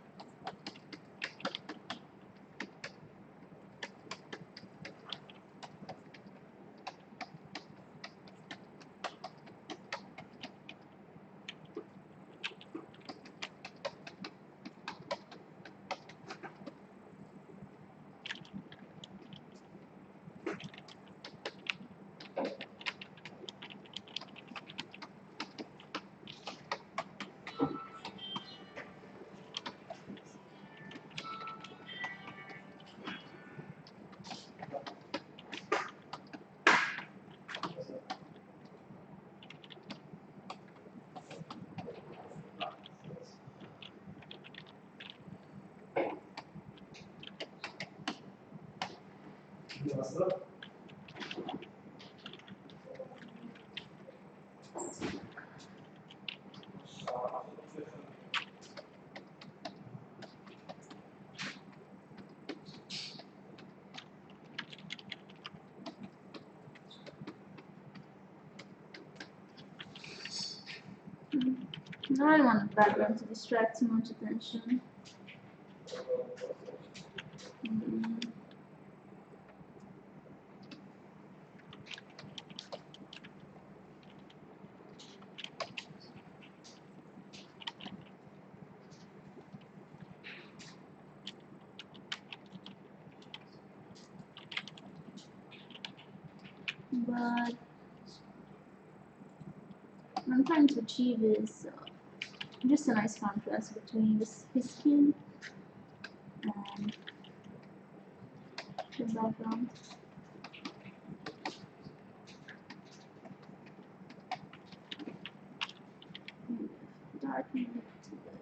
Now I don't want the background to distract too much attention. Mm. But what I'm trying to achieve is just a nice contrast between his skin and the background. Darken it a bit.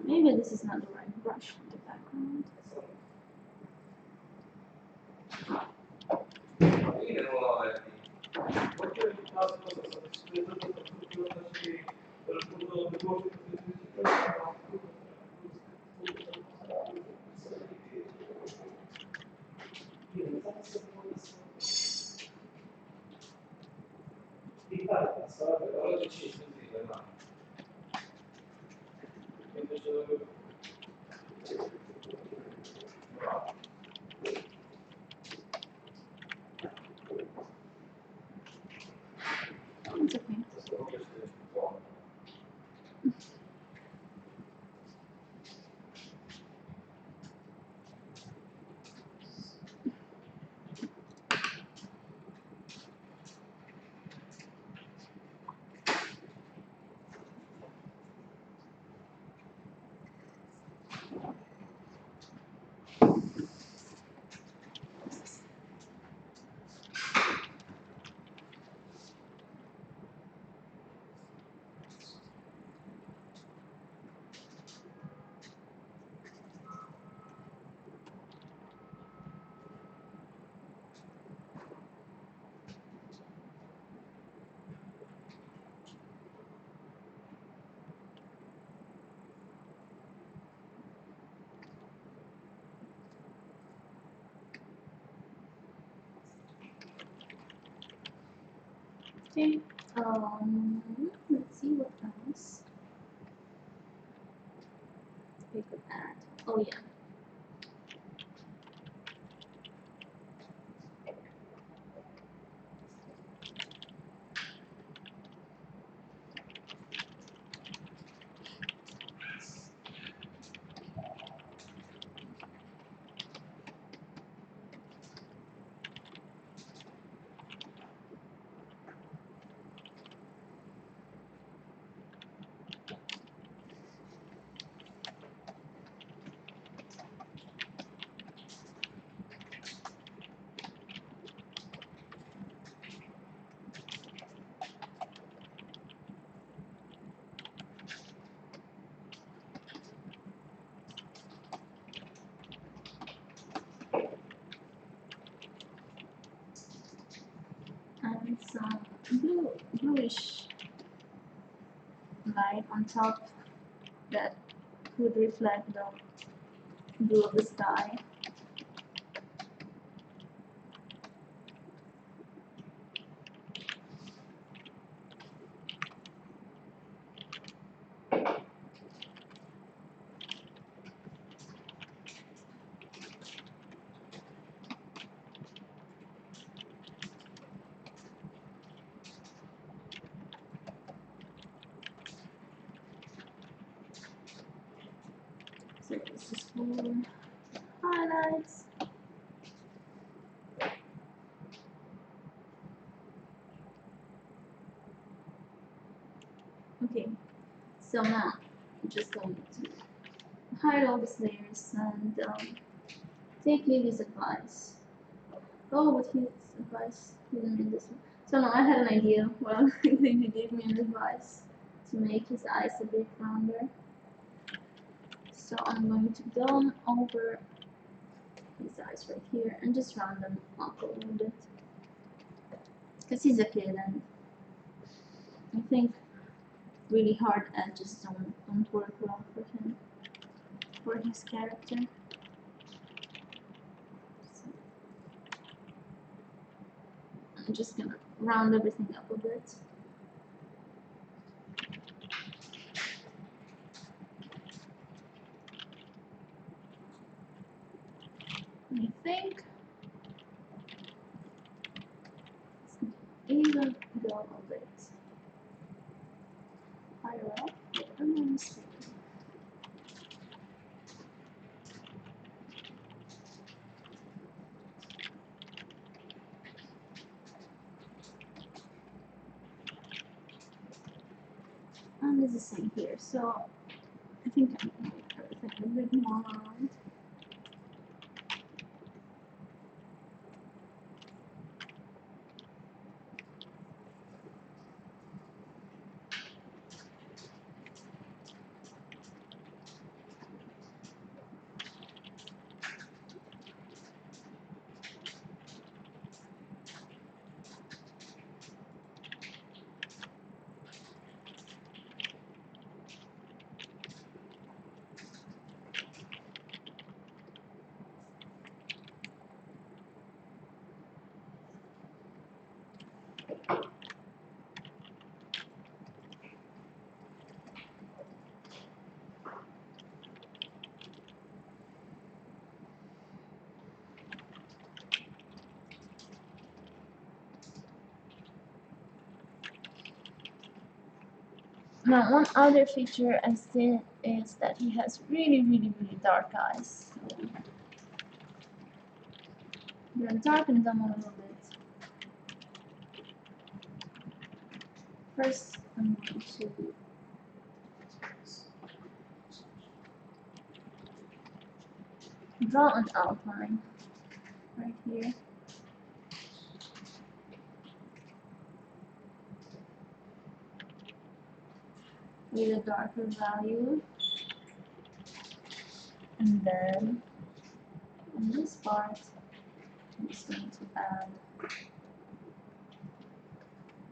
Maybe this is not the right brush for the background. It's okay. Okay. Let's see what else we could add. Oh yeah. And some bluish light on top that would reflect the blue of the sky. So this is for highlights. Okay, so now I'm just going to hide all these layers and take Lily's advice. Oh, but his advice didn't mean this one. So now I had an idea. Well, Lily gave me an advice to make his eyes a bit rounder. So I'm going to go over his eyes right here and just round them up a little bit. Because he's a kid and I think really hard edges don't work well for him, for his character. So I'm just gonna round everything up a bit. I think even go a bit higher up, if I'm not mistaken. And it's the same here, so I think I'm gonna make everything a bit more round. Now, one other feature I see is that he has really dark eyes. So I'm gonna darken them a little bit. First, I'm going to draw an outline right here. With a darker value. And then on this part, I'm just going to add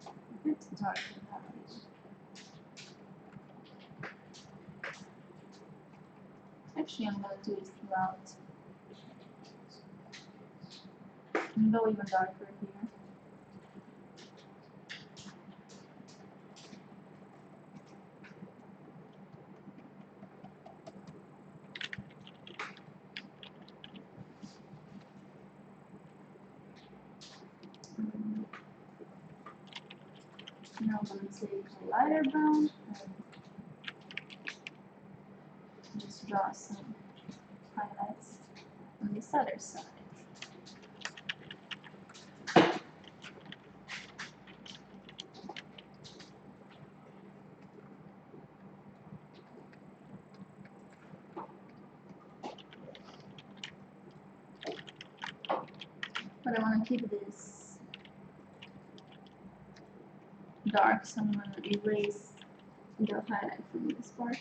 a bit darker value. Actually, I'm going to do it throughout. And go even darker here. Now I'm going to take a lighter brown and just draw some highlights on this other side. But I want to keep this dark, so I'm going to erase the highlight from this part.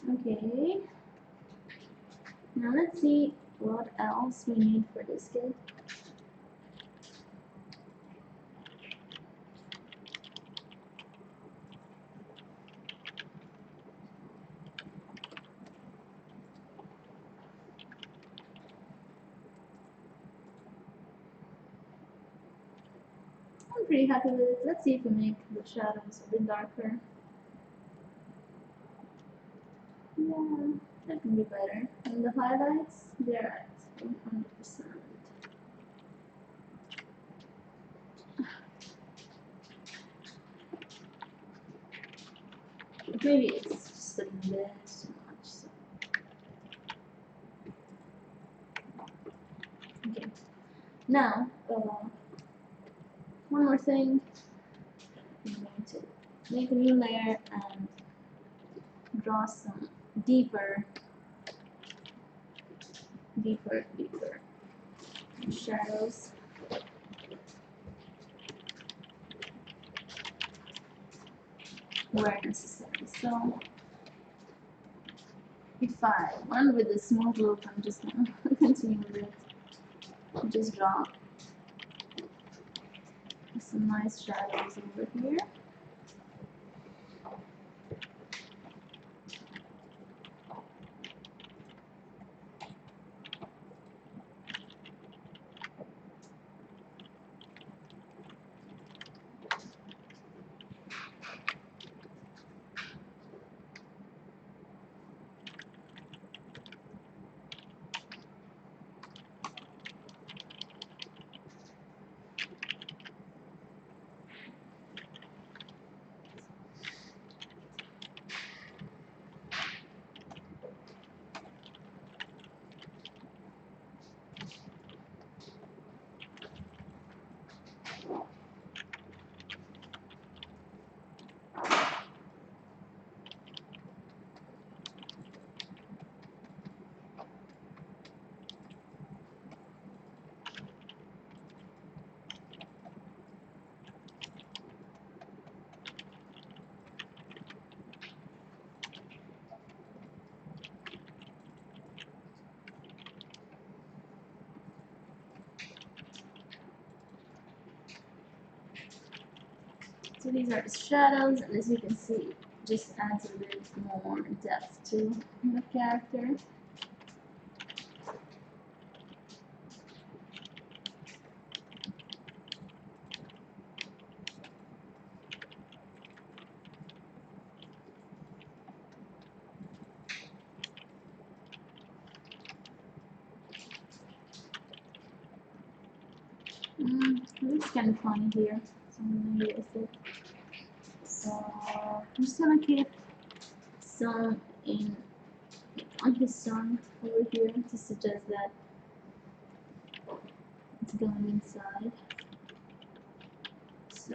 Okay. Now let's see what else we need for this kid. I'm pretty happy with it. Let's see if we make the shadows a bit darker. Yeah, that can be better. And the highlights, they're at 100%. Maybe it's just a bit too much. So. Okay. Now, one more thing. I'm going to make a new layer and draw some deeper shadows. Where necessary. So if I run with the small group, I'm just gonna continue with it. Just draw some nice shadows over here. So these are the shadows, and as you can see, it just adds a bit more depth to the character. looks kind of funny here, so I'm gonna erase it. So I'm just gonna keep some in on his song over here to suggest that it's going inside. So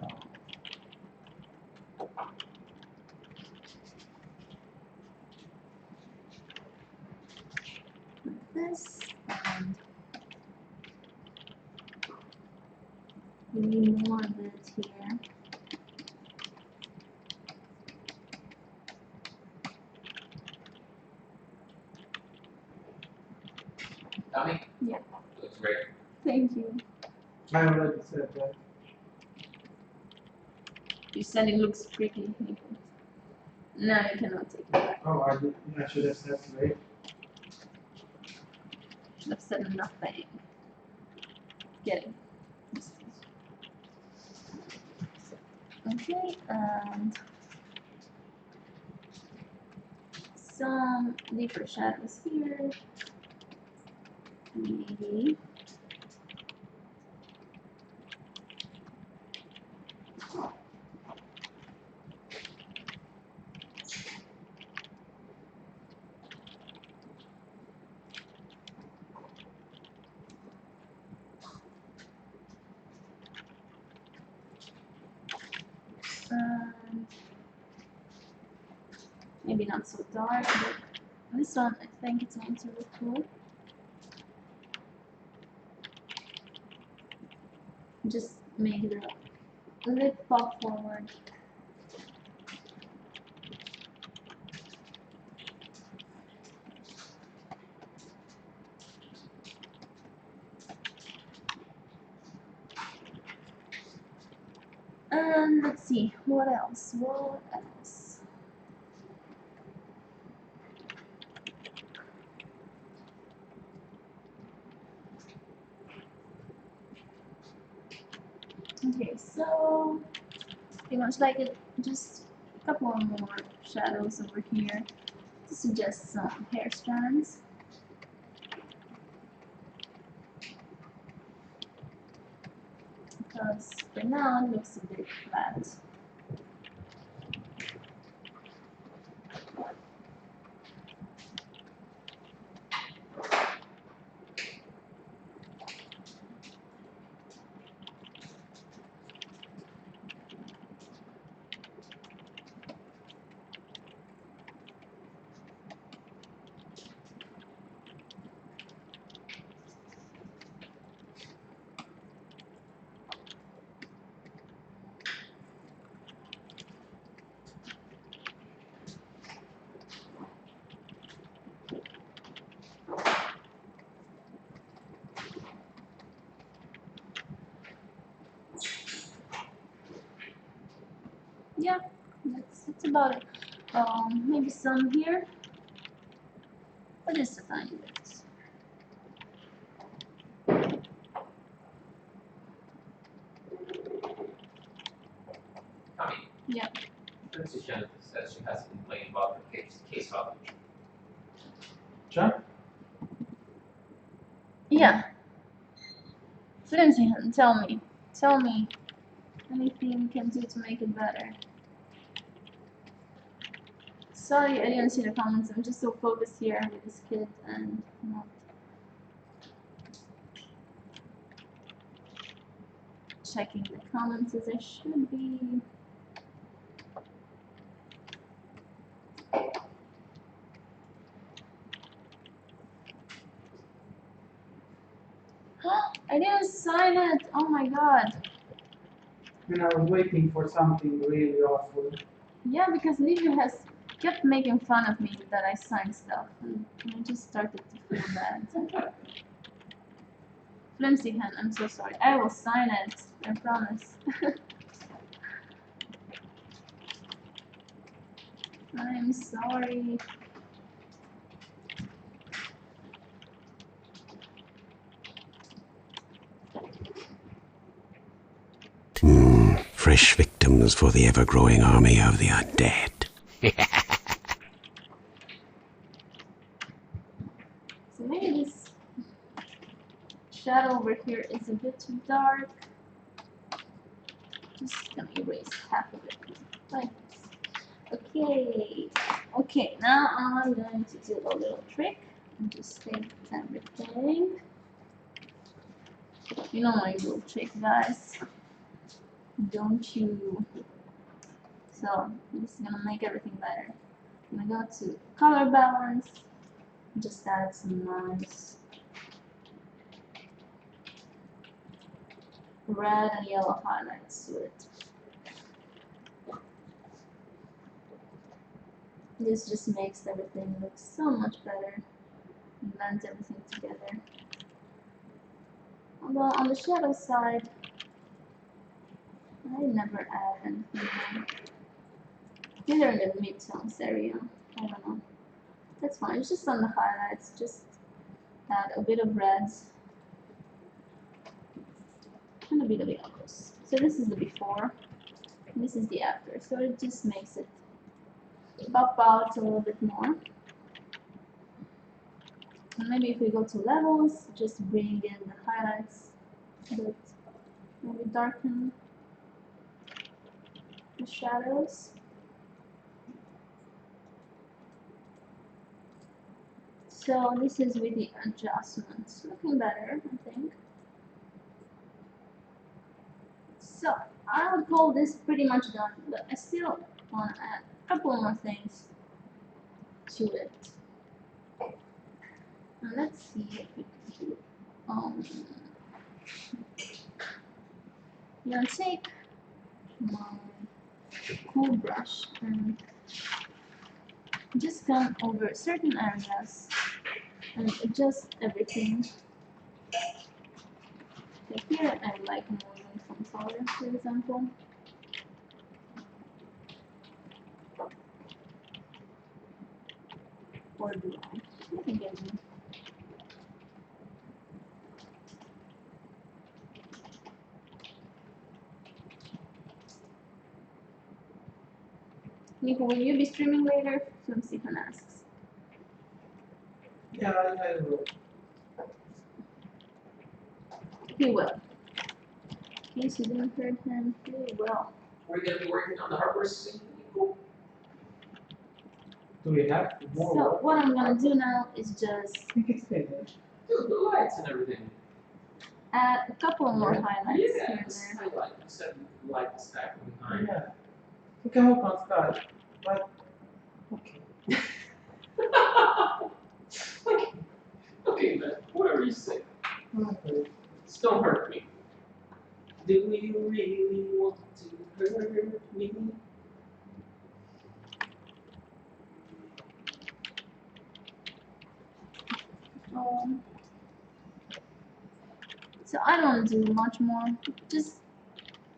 like this, and we need more of it here. Cami? Yeah. Looks great. Thank you. I already said that. You said it looks pretty. No, you cannot take it back. Oh, I should have said great. Should have said nothing. Get it. Okay, and some deeper shadows here. Maybe. And maybe not so dark, but this one I think it's going to look cool. Just make the lip pop forward. And let's see, what else? What else? Okay, so pretty much like it, just a couple more shadows over here to suggest some hair strands. Because for now it looks a bit flat. Yeah, that's about it. Maybe some here, but just a tiny bit. Cami? Yeah. Princess Jennifer says she has been playing about her case file. John? Yeah. Flimsy, tell me anything we can do to make it better. Sorry, I didn't see the comments. I'm just so focused here with this kid and not checking the comments as I should be. I didn't sign it! Oh my god. And I was waiting for something really awful. Yeah, because Livia has kept making fun of me that I sign stuff, and I just started to feel bad. Flimsy hand, I'm so sorry. I will sign it, I promise. I'm sorry. Fresh victims for the ever-growing army of the undead. So maybe this shadow over here is a bit too dark. Just gonna erase half of it like this. Okay, now I'm going to do a little trick and just take everything. You know my little trick, guys, don't you? So this is gonna make everything better. I'm gonna go to color balance, just add some nice red and yellow highlights to it. This just makes everything look so much better. Blends everything together. Although on the shadow side, I never add anything more. Either in the midtones area, I don't know. That's fine, it's just on the highlights, just add a bit of reds and a bit of yellows. So this is the before, and this is the after, so it just makes it pop out a little bit more. And maybe if we go to levels, just bring in the highlights a bit, maybe darken the shadows. So this is with the adjustments, looking better, I think. So I would call this pretty much done, but I still want to add a couple more things to it. Now let's see if we can do. I'm gonna take my cool brush and just come over certain areas and adjust everything. Like here, I like more uniform color, for example. Or do I think I do. Nico, will you be streaming later? Swim Stephen asks. Yeah, I will. He will. In case you didn't hear him, he will. We're gonna be working on the hardware soon. Cool. Do we have more? So what I'm gonna do now is just I think it's finished. Dude, the lights and everything. add a couple more highlights here and Yes, there. I like. You said you like the stack behind. Yeah. We can work on Skype, but okay. okay. Okay, man. Whatever you say. Okay. Just don't hurt me. Do you really want to hurt me? So I don't do much more, just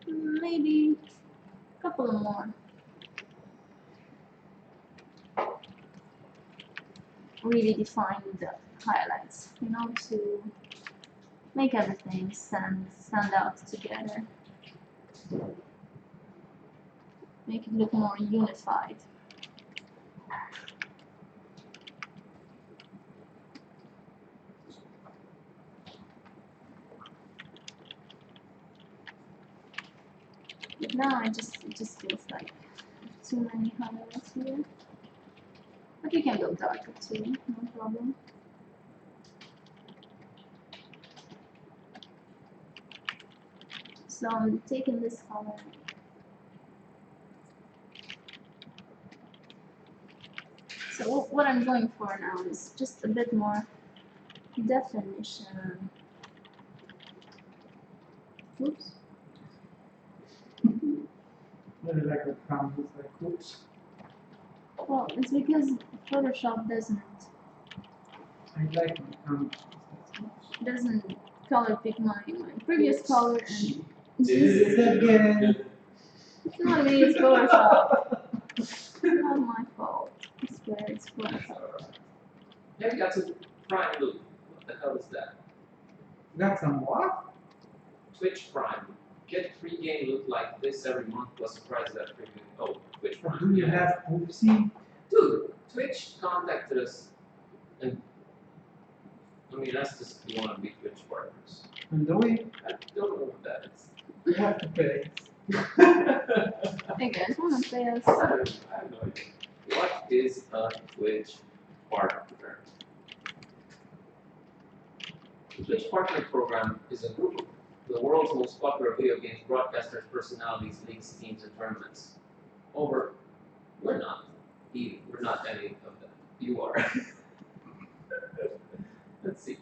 maybe a couple more. Really define the highlights, you know, to make everything stand out together. Make it look more unified. But now it just feels like too many highlights here. But you can go darker too, no problem. So I'm taking this color. So what I'm going for now is just a bit more definition. Oops. Really like the comes like oops. Well, it's because Photoshop I like when it comes doesn't color pick my previous color, and Is that again? it's not me, it's Photoshop. It's not my fault. I swear it's Photoshop. Yeah, you got some Prime loop. What the hell is that? Got some what? Twitch Prime. Get free game look like this every month plus surprises at free game. Oh, Twitch Or Prime. do you have oopsie? Dude, Twitch contacted us and I mean that's just you wanna be Twitch partners. And do we? I don't know what that is. We have to pay. Hey guys, wanna play us? I have no idea. What is a Twitch partner? The Twitch partner program is a group of the world's most popular video games broadcasters, personalities, leagues, teams, and tournaments. Over, we're not. We're not any of them. You are. Let's see.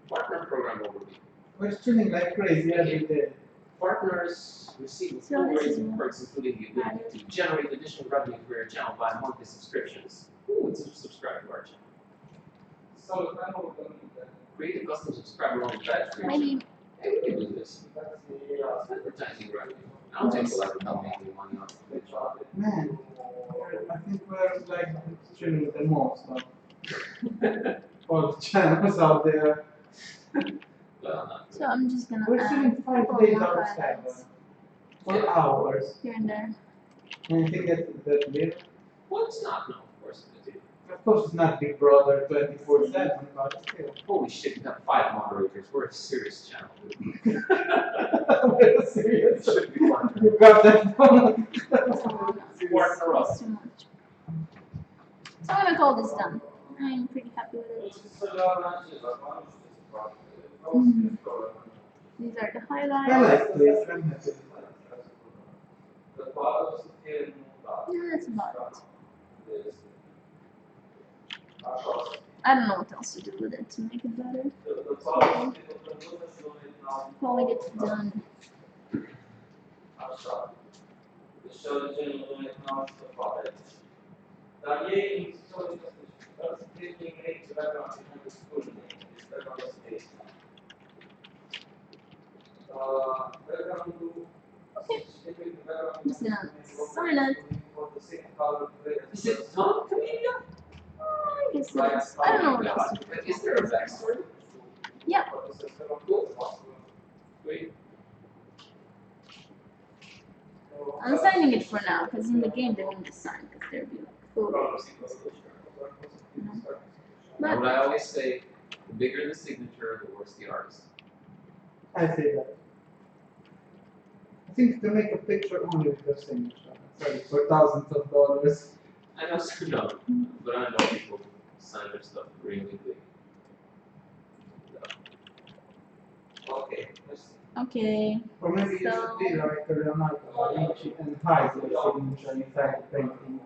Partner program overview. We're streaming like crazy every day. Partners receive So full this range is of perks, including the ability to generate additional revenue for your channel via monthly subscriptions. Who would subscribe to our channel? Create a custom subscriber-only badge for your channel. Maybe. Hey, we can do this. Advertising revenue. I don't think we'll ever be making money off of Twitch. Man, I think we're like streaming the most of all the channels out there. Well, not So I'm just gonna We're add streaming a 5 couple days more out of 7. highlights For hours. here and there. Anything that little? well, it's not, no, of course it is. Of course, it's not Big Brother 24/7, but still. Holy shit, we have 5 moderators. We're a serious channel. We're serious. Should be fun. You got that one. Partner up. It's too much. So I'm gonna call this done. I'm pretty happy with it. These are the highlights. Highlights, please. I'm happy. Yeah, that's about it. I don't know what else to do with it to make it better. Calling it done. Okay. I'm just gonna sign it. Is it done, Camila? I guess it is. I don't know what else to do. Is there a backstory? Yeah. Cool. Wait. I'm signing it for now because in the game they won't just sign because they'll be like photos. You know? Now, what But I always say, the bigger the signature, the worse the artist. I say that. I think to make a picture only with your signature. Sorry, for thousands of dollars. I know some don't, but I know people sign their stuff really big. Okay. okay. Or maybe you should be like a Leonardo da Vinci and hide your signature inside the painting.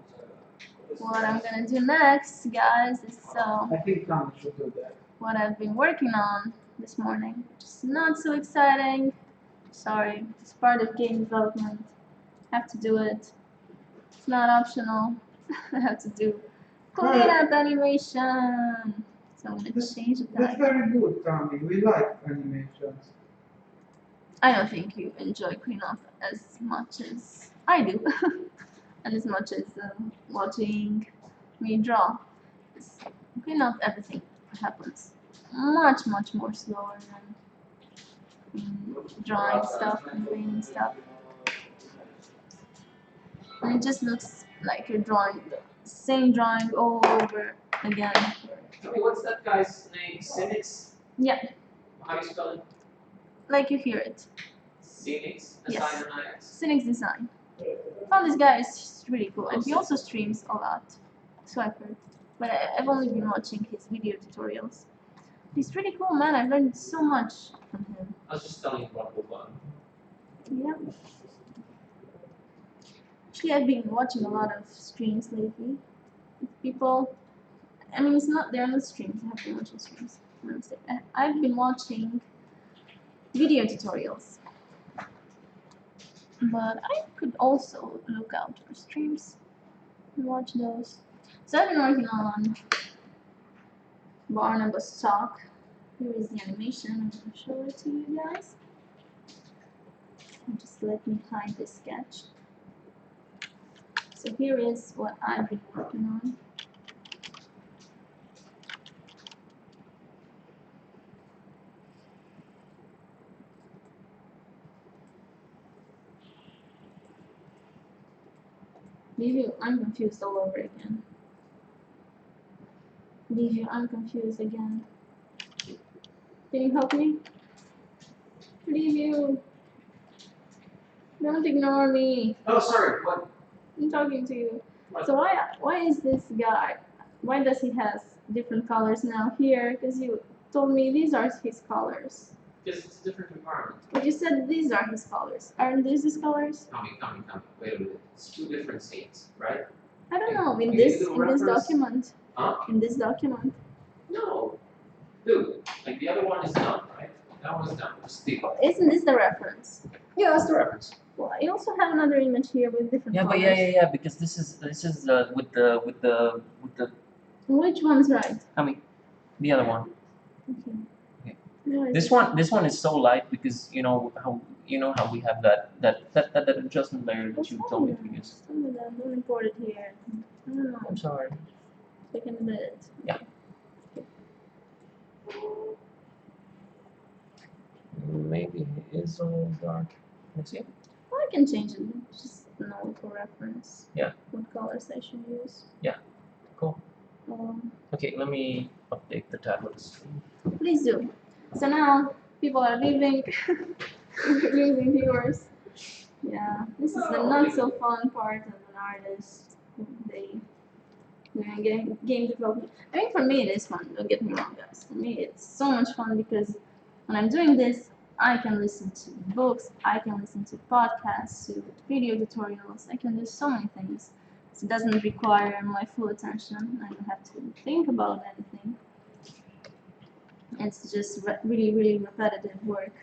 What I'm gonna do next, guys, is I think Cami should do that. what I've been working on this morning. It's not so exciting. Sorry, it's part of game development. Have to do it. It's not optional. I have to do cleanup animation. So I'm gonna change the That's title. very good, Cami. We like animations. I don't think you enjoy cleanup as much as I do, and as much as watching me draw. Cleanup, everything happens much more slower than drawing stuff and painting stuff. And it just looks like you're drawing the same drawing all over again. Tell me, what's that guy's name? Cynics? Yeah, How do you spell it? like you hear it. Cynics? Yes. S-I-N-I-X? Cynic's design. Found this guy is really cool, and he also streams a lot. So I've heard, but I've only been watching his video tutorials. He's pretty cool, man. I've learned so much from him. I was just telling you about the one. Yeah. Actually, I've been watching a lot of streams lately. People, I mean, it's not they're not streams. I have been watching streams. I've been watching video tutorials, but I could also look out for streams and watch those. So I've been working on Barnabas Talk. Here is the animation. I'm going to show it to you guys. Just let me hide this sketch. So here is what I've been working on. Leave you, I'm confused all over again. Leave you, I'm confused again. Can you help me? Leave you. Don't ignore me. Oh, sorry. What? I'm talking to you. What? So why is this guy? Why does he has different colors now here? Because you told me these are his colors. Because it's a different environment. But you said these are his colors. Aren't these his colors? Cami. Wait a minute. It's two different scenes, right? I don't know. In Okay, this the in this reference- document. Huh? In this document. No. Dude, like the other one is done, right? That one's done. Still. Isn't this the reference? Yeah, that's the reference. Well, I also have another image here with different Yeah, but colors. yeah. Because this is with the Which one's right? the other one. Okay. Okay. No, it's- This one is so light because you know how we have that adjustment layer that you told me to use. Some of them don't import it here. I don't know. I'm sorry. Taking a bit. Yeah. Maybe it is a little dark. Let's see. Well, I can change it. Just know for reference. Yeah. What colors I should use. Cool. Um, Okay, let me update the tablets. Please do. So now people are leaving, losing viewers. Yeah, this is the not so fun part of an artist. They doing game development. I mean, for me it is fun. Don't get me wrong, guys. For me, it's so much fun because when I'm doing this, I can listen to books, I can listen to podcasts, to video tutorials. I can do so many things. It doesn't require my full attention. I don't have to think about anything. It's just really repetitive work.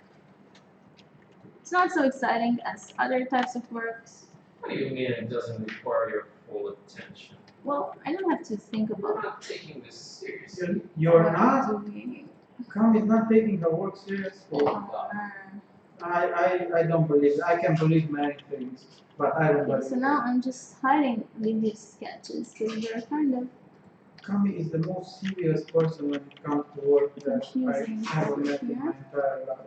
It's not so exciting as other types of works. What do you mean it doesn't require your full attention? Well, I don't have to think We're about not taking this seriously. You're what not. I'm doing. Cami is not taking her work seriously. Oh, God. I don't believe it. I can believe many things, but I don't Okay, believe so it. now I'm just hiding these sketches because they're kind of Cami is the most serious person when it comes to work that confusing. I ever met in Yeah. my entire life.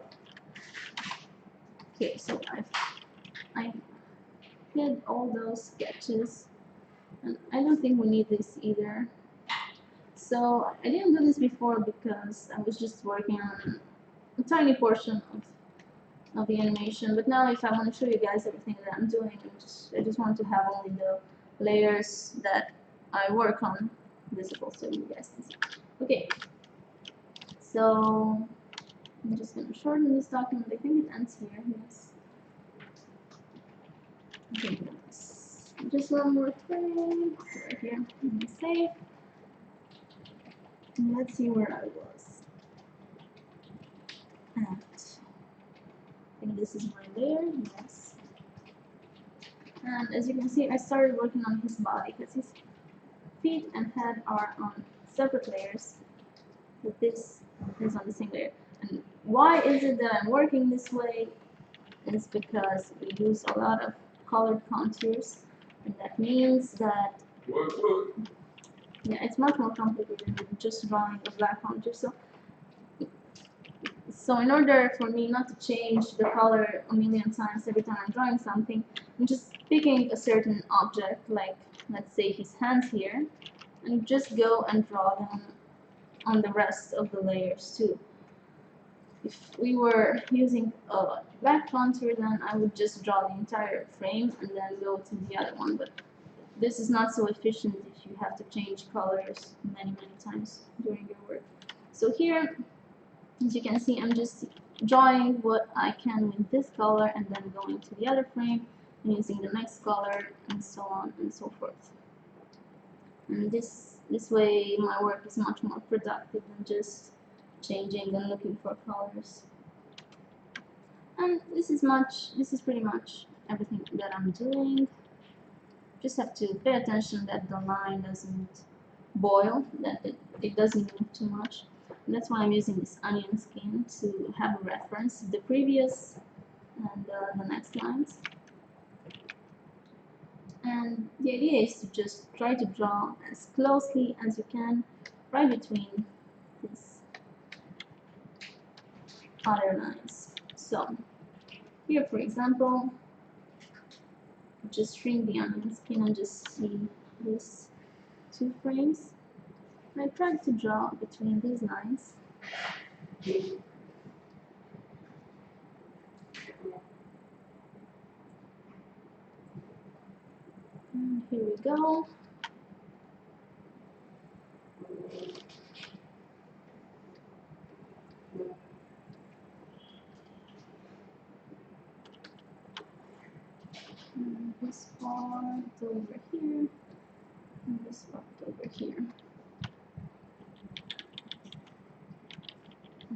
Okay, so I hid all those sketches, and I don't think we need this either. So I didn't do this before because I was just working on a tiny portion of the animation. But now, if I want to show you guys everything that I'm doing, I just want to have only the layers that I work on visible, so you guys can see. Okay. So I'm just gonna shorten this document. I think it ends here. Yes. Okay, just one more thing. Right here. Let me save. And let's see where I was at. I think this is my layer. Yes. And as you can see, I started working on his body because his feet and head are on separate layers, but this is on the same layer. And why is it that I'm working this way? Is because we use a lot of colored contours, and that means that yeah, it's much more complicated than just drawing a black contour. So in order for me not to change the color a million times every time I'm drawing something, I'm just picking a certain object, like let's say his hands here, and just go and draw them on the rest of the layers too. If we were using a black contour, then I would just draw the entire frame and then go to the other one, but this is not so efficient if you have to change colors many times during your work. So here, as you can see, I'm just drawing what I can with this color and then going to the other frame and using the next color and so on and so forth. And this way my work is much more productive than just changing and looking for colors. And this is pretty much everything that I'm doing. Just have to pay attention that the line doesn't boil, that it doesn't move too much. And that's why I'm using this onion skin to have a reference, the previous and the next lines. And the idea is to just try to draw as closely as you can right between these other lines. So here, for example, just shrink the onion skin and just see these two frames. I tried to draw between these lines. And here we go. And this part over here, and this part over here.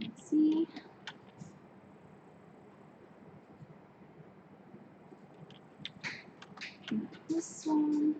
Let's see. This one.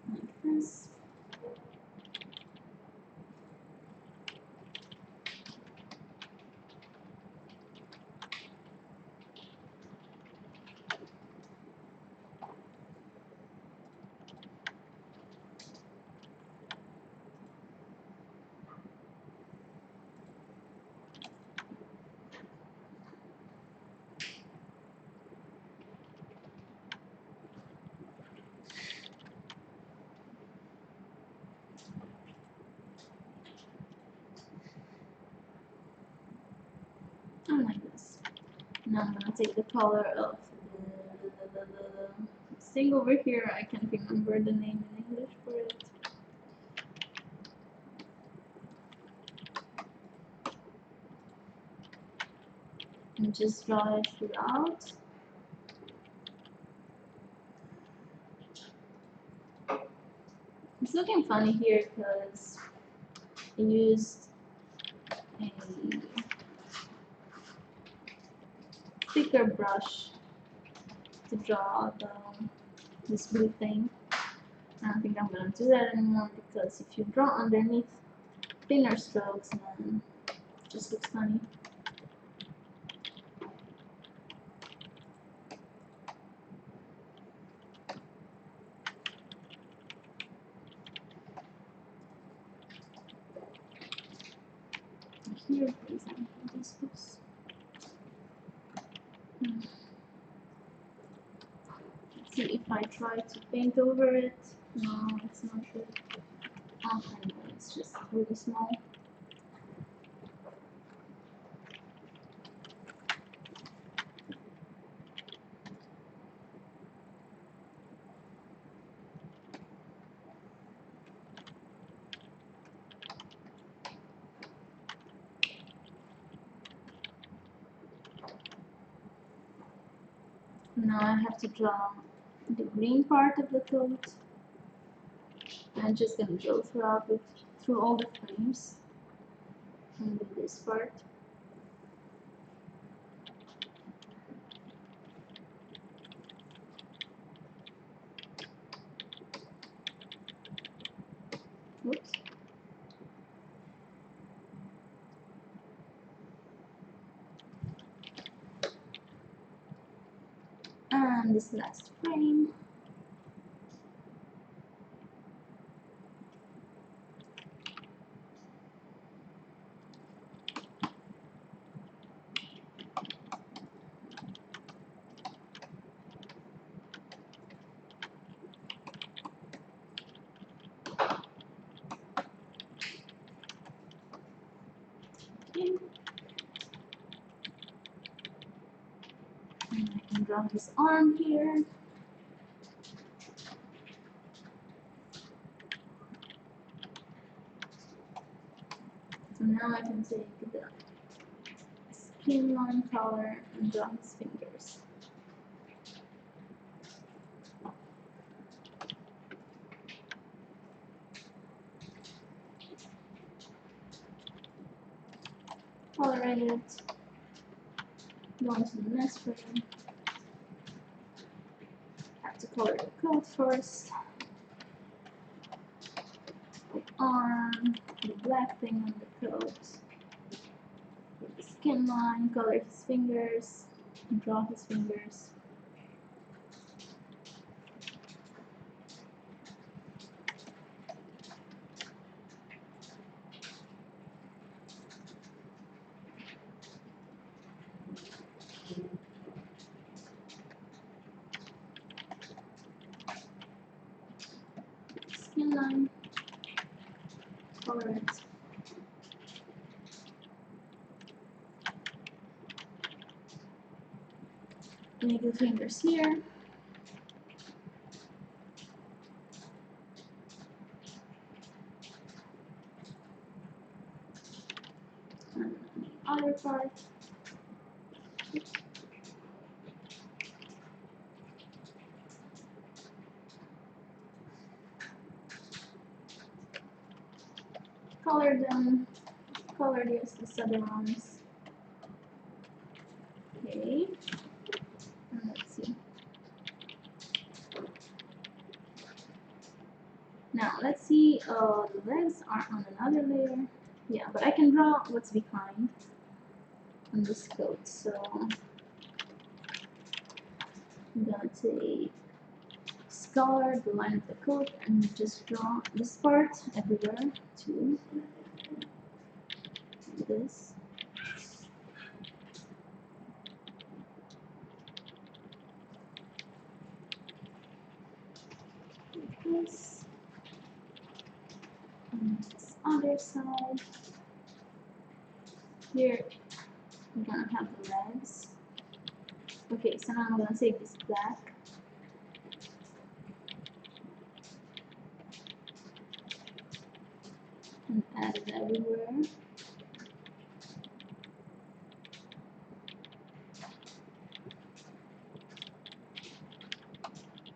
Like this. I like this. Now I'm gonna take the color of the thing over here. I can't remember the name in English for it. And just draw it throughout. It's looking funny here because I used a thicker brush to draw this blue thing. I don't think I'm gonna do that anymore because if you draw underneath thinner strokes, then it just looks funny. Here, for example, this looks. Let's see if I try to paint over it. No, it's not good. Oh, anyway, it's just really small. Now I have to draw the green part of the coat. I'm just gonna go throughout it, through all the frames, and do this part. Whoops. And this last frame. Okay. And I can draw his arm here. So now I can take the skin line, color, and draw his fingers. Colorate it. Go on to the next frame. Have to color the coat first. The arm, the black thing on the coat. The skin line, color his fingers, draw his fingers. Skin line, color it. Make the fingers here. And the other part. Color them. Color the other ones. Okay. And let's see. Now let's see. The legs are on another layer. Yeah, but I can draw what's behind on this coat. So I'm gonna take color the line of the coat and just draw this part everywhere too. Like this. Like this. And this other side. Here I'm gonna have the legs. Okay, so now I'm gonna take this black. And add it everywhere.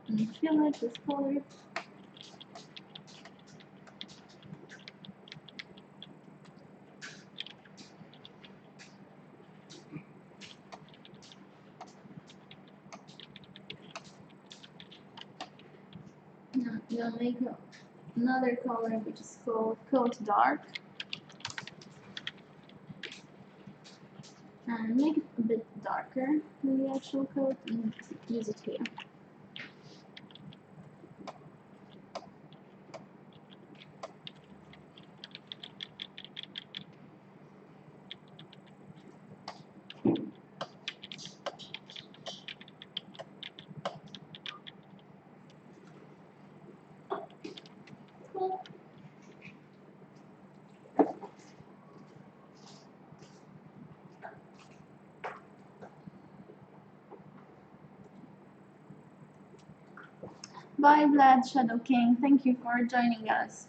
And fill it with color. Now I'm gonna make another color which is called coat dark. And make it a bit darker than the actual coat and use it here. Cool. Bye, Vlad Shadow King. Thank you for joining us.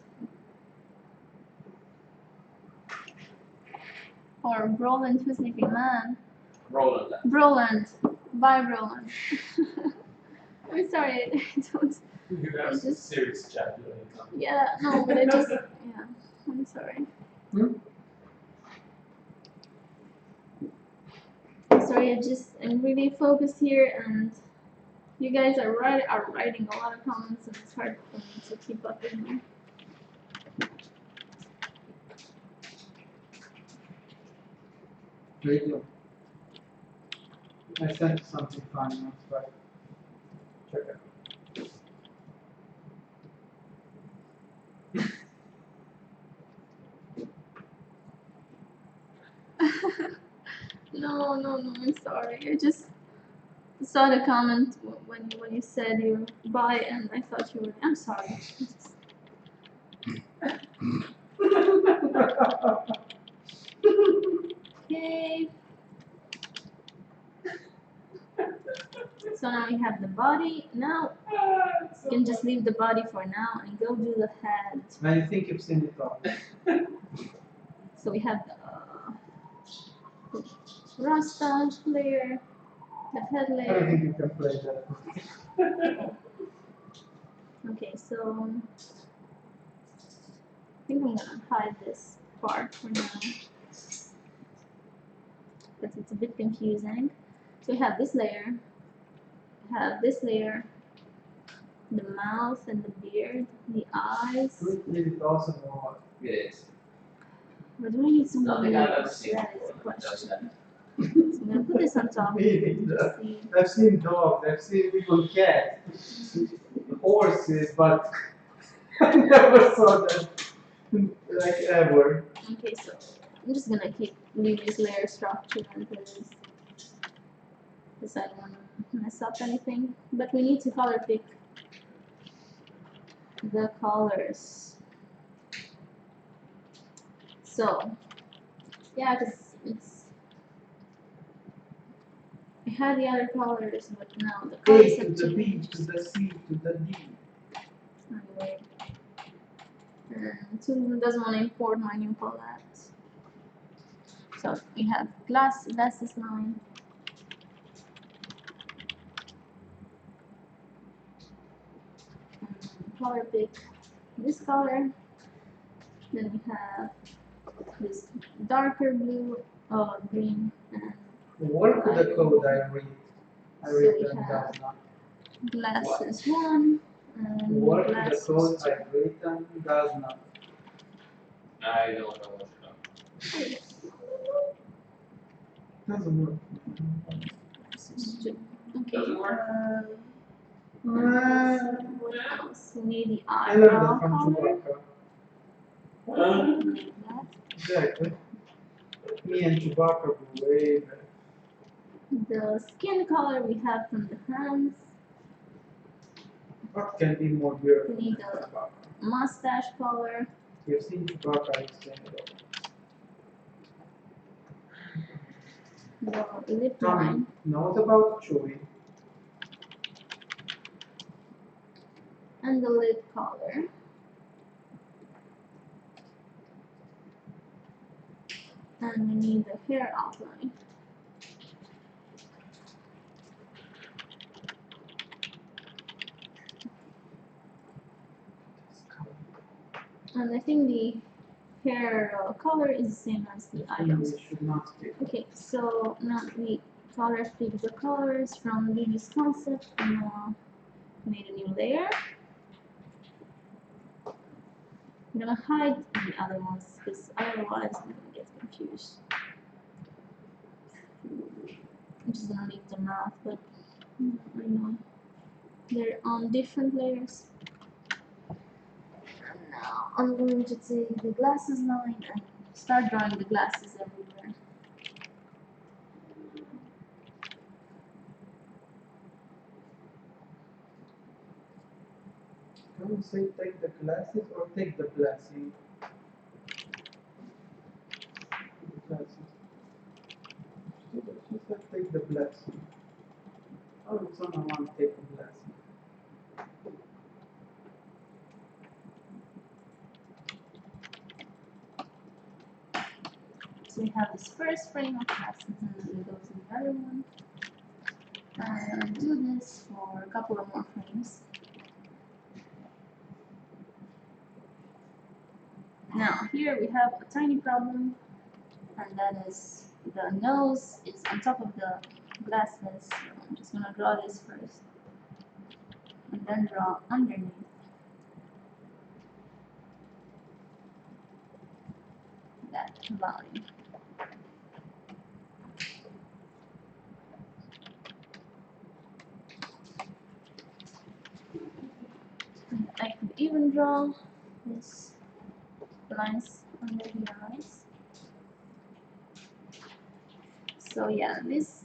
Or Broland, who's sleeping man. Roland. Broland. Bye, Broland. I'm sorry, I don't. You have some serious chat doing it. Yeah, no, but I just. Yeah, I'm sorry. Sorry, I'm really focused here, and you guys are writing a lot of comments, and it's hard for me to keep up with you. Radio. I sent something funny once, but check it out. No, I'm sorry. I just saw the comment when you said you bye, and I thought you were. I'm sorry. Okay. So now we have the body. Now you can just leave the body for now and go do the head. I think you've seen it all. So we have the Rasta layer, the head I don't layer. think you can play that. Okay, so I think I'm gonna hide this part for now because it's a bit confusing. So we have this layer, we have this layer, the mouth and the beard, the eyes. Is it also more? It is. But do we need some Nothing more I've ever leaves? seen That is the before does question. that. So I'm gonna put this on top. Maybe. Just see. I've seen dogs, I've seen people cats, horses, but I never saw that like ever. Okay, so I'm just gonna leave this layer structure as is because I don't want to mess up anything. But we need to color pick the colors. So yeah, because I had the other colors, but now the colors A to have the B changed. to the C to the D. Anyway, and Toon doesn't want to import my new palette. So we have glasses line. Color pick this color. Then we have this darker blue, green, and Work with the code I read. I So read we them have does not. glasses 1 and Work with the glasses code 2. I read them does not. I don't know what you're talking Doesn't work. Glasses 2. Okay. Doesn't work? What else? We need the I learned eyebrow that from color. Chewbacca. That. Exactly. Me and Chewbacca go way back. The skin color we have from the hands. What can be more beautiful We need than a Chewbacca? mustache color. You've seen Chewbacca explain it all. The lip Tommy line. knows about Chewie. And the lip color. And we need the hair outline. And I think the hair color is the same as the eyebrows. We should not speak. Okay, so now we color pick the colors from Lily's concept and made a new layer. I'm gonna hide the other ones because otherwise I'm gonna get confused. I'm just gonna leave the mouth, but I know they're on different layers. And now I'm going to take the glasses line and start drawing the glasses everywhere. Can you say take the glasses or take the blessing? The glasses. She said take the blessing. How would someone want to take the blessing? So we have this first frame of glasses and then it goes in the other one. And do this for a couple of more frames. Now here we have a tiny problem, and that is the nose is on top of the glasses. So I'm just gonna draw this first and then draw underneath. That line. And I could even draw this lines under the eyes. So yeah, this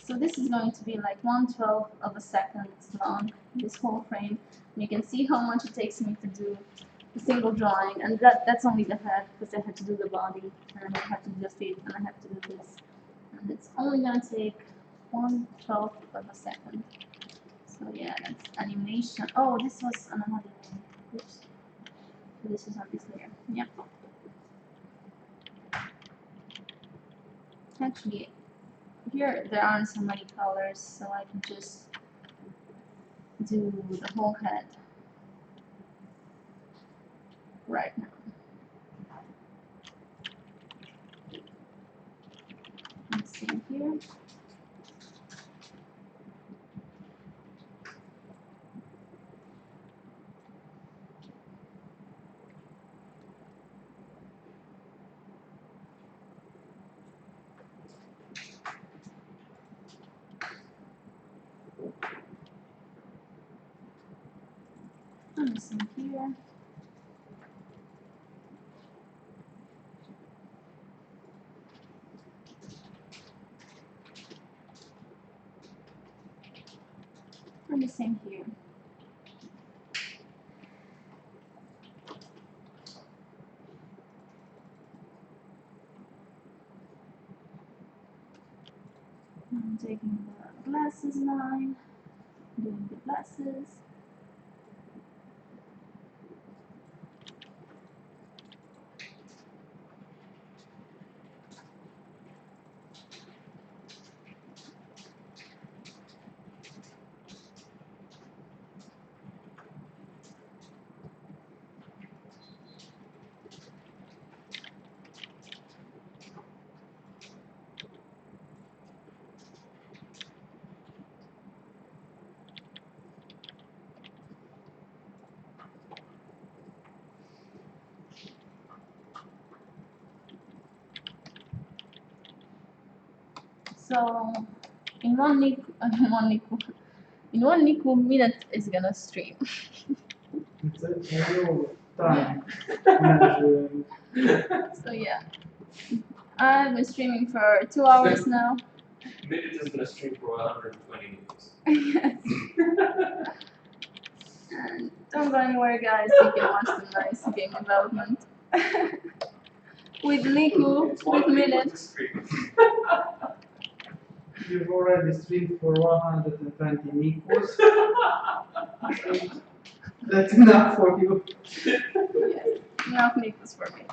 is going to be like 1/12 of a second long, this whole frame. And you can see how much it takes me to do a single drawing, and that's only the head because I had to do the body and I have to do the feet and I have to do this. And it's only gonna take 1/12 of a second. So yeah, that's animation. Oh, this was on another layer. Oops. So this is on this layer. Yep. Actually, Here there aren't so many colors, so I can just do the whole head right now. Let's see here. And the same here. And the same here. I'm taking the glasses line, doing the glasses. So in one Niku minute is gonna stream. It's a real time measuring. So yeah, I've been streaming for 2 hours now. Minute is gonna stream for 120 minutes. Yes. And don't go anywhere, guys. You can watch some nice game development with Niku, with minutes. You've already streamed for 120 Nikos. That's enough for you. Yes, enough Nikus for me.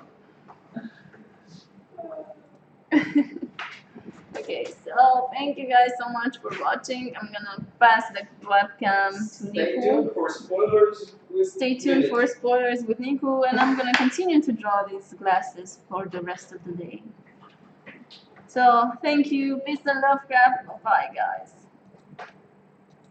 Okay, so thank you guys so much for watching. I'm gonna pass the webcam to Stay Niku. tuned for spoilers. Stay tuned for spoilers with Niku, and I'm gonna continue to draw these glasses for the rest of the day. So thank you, peace and love, crap. Bye, guys.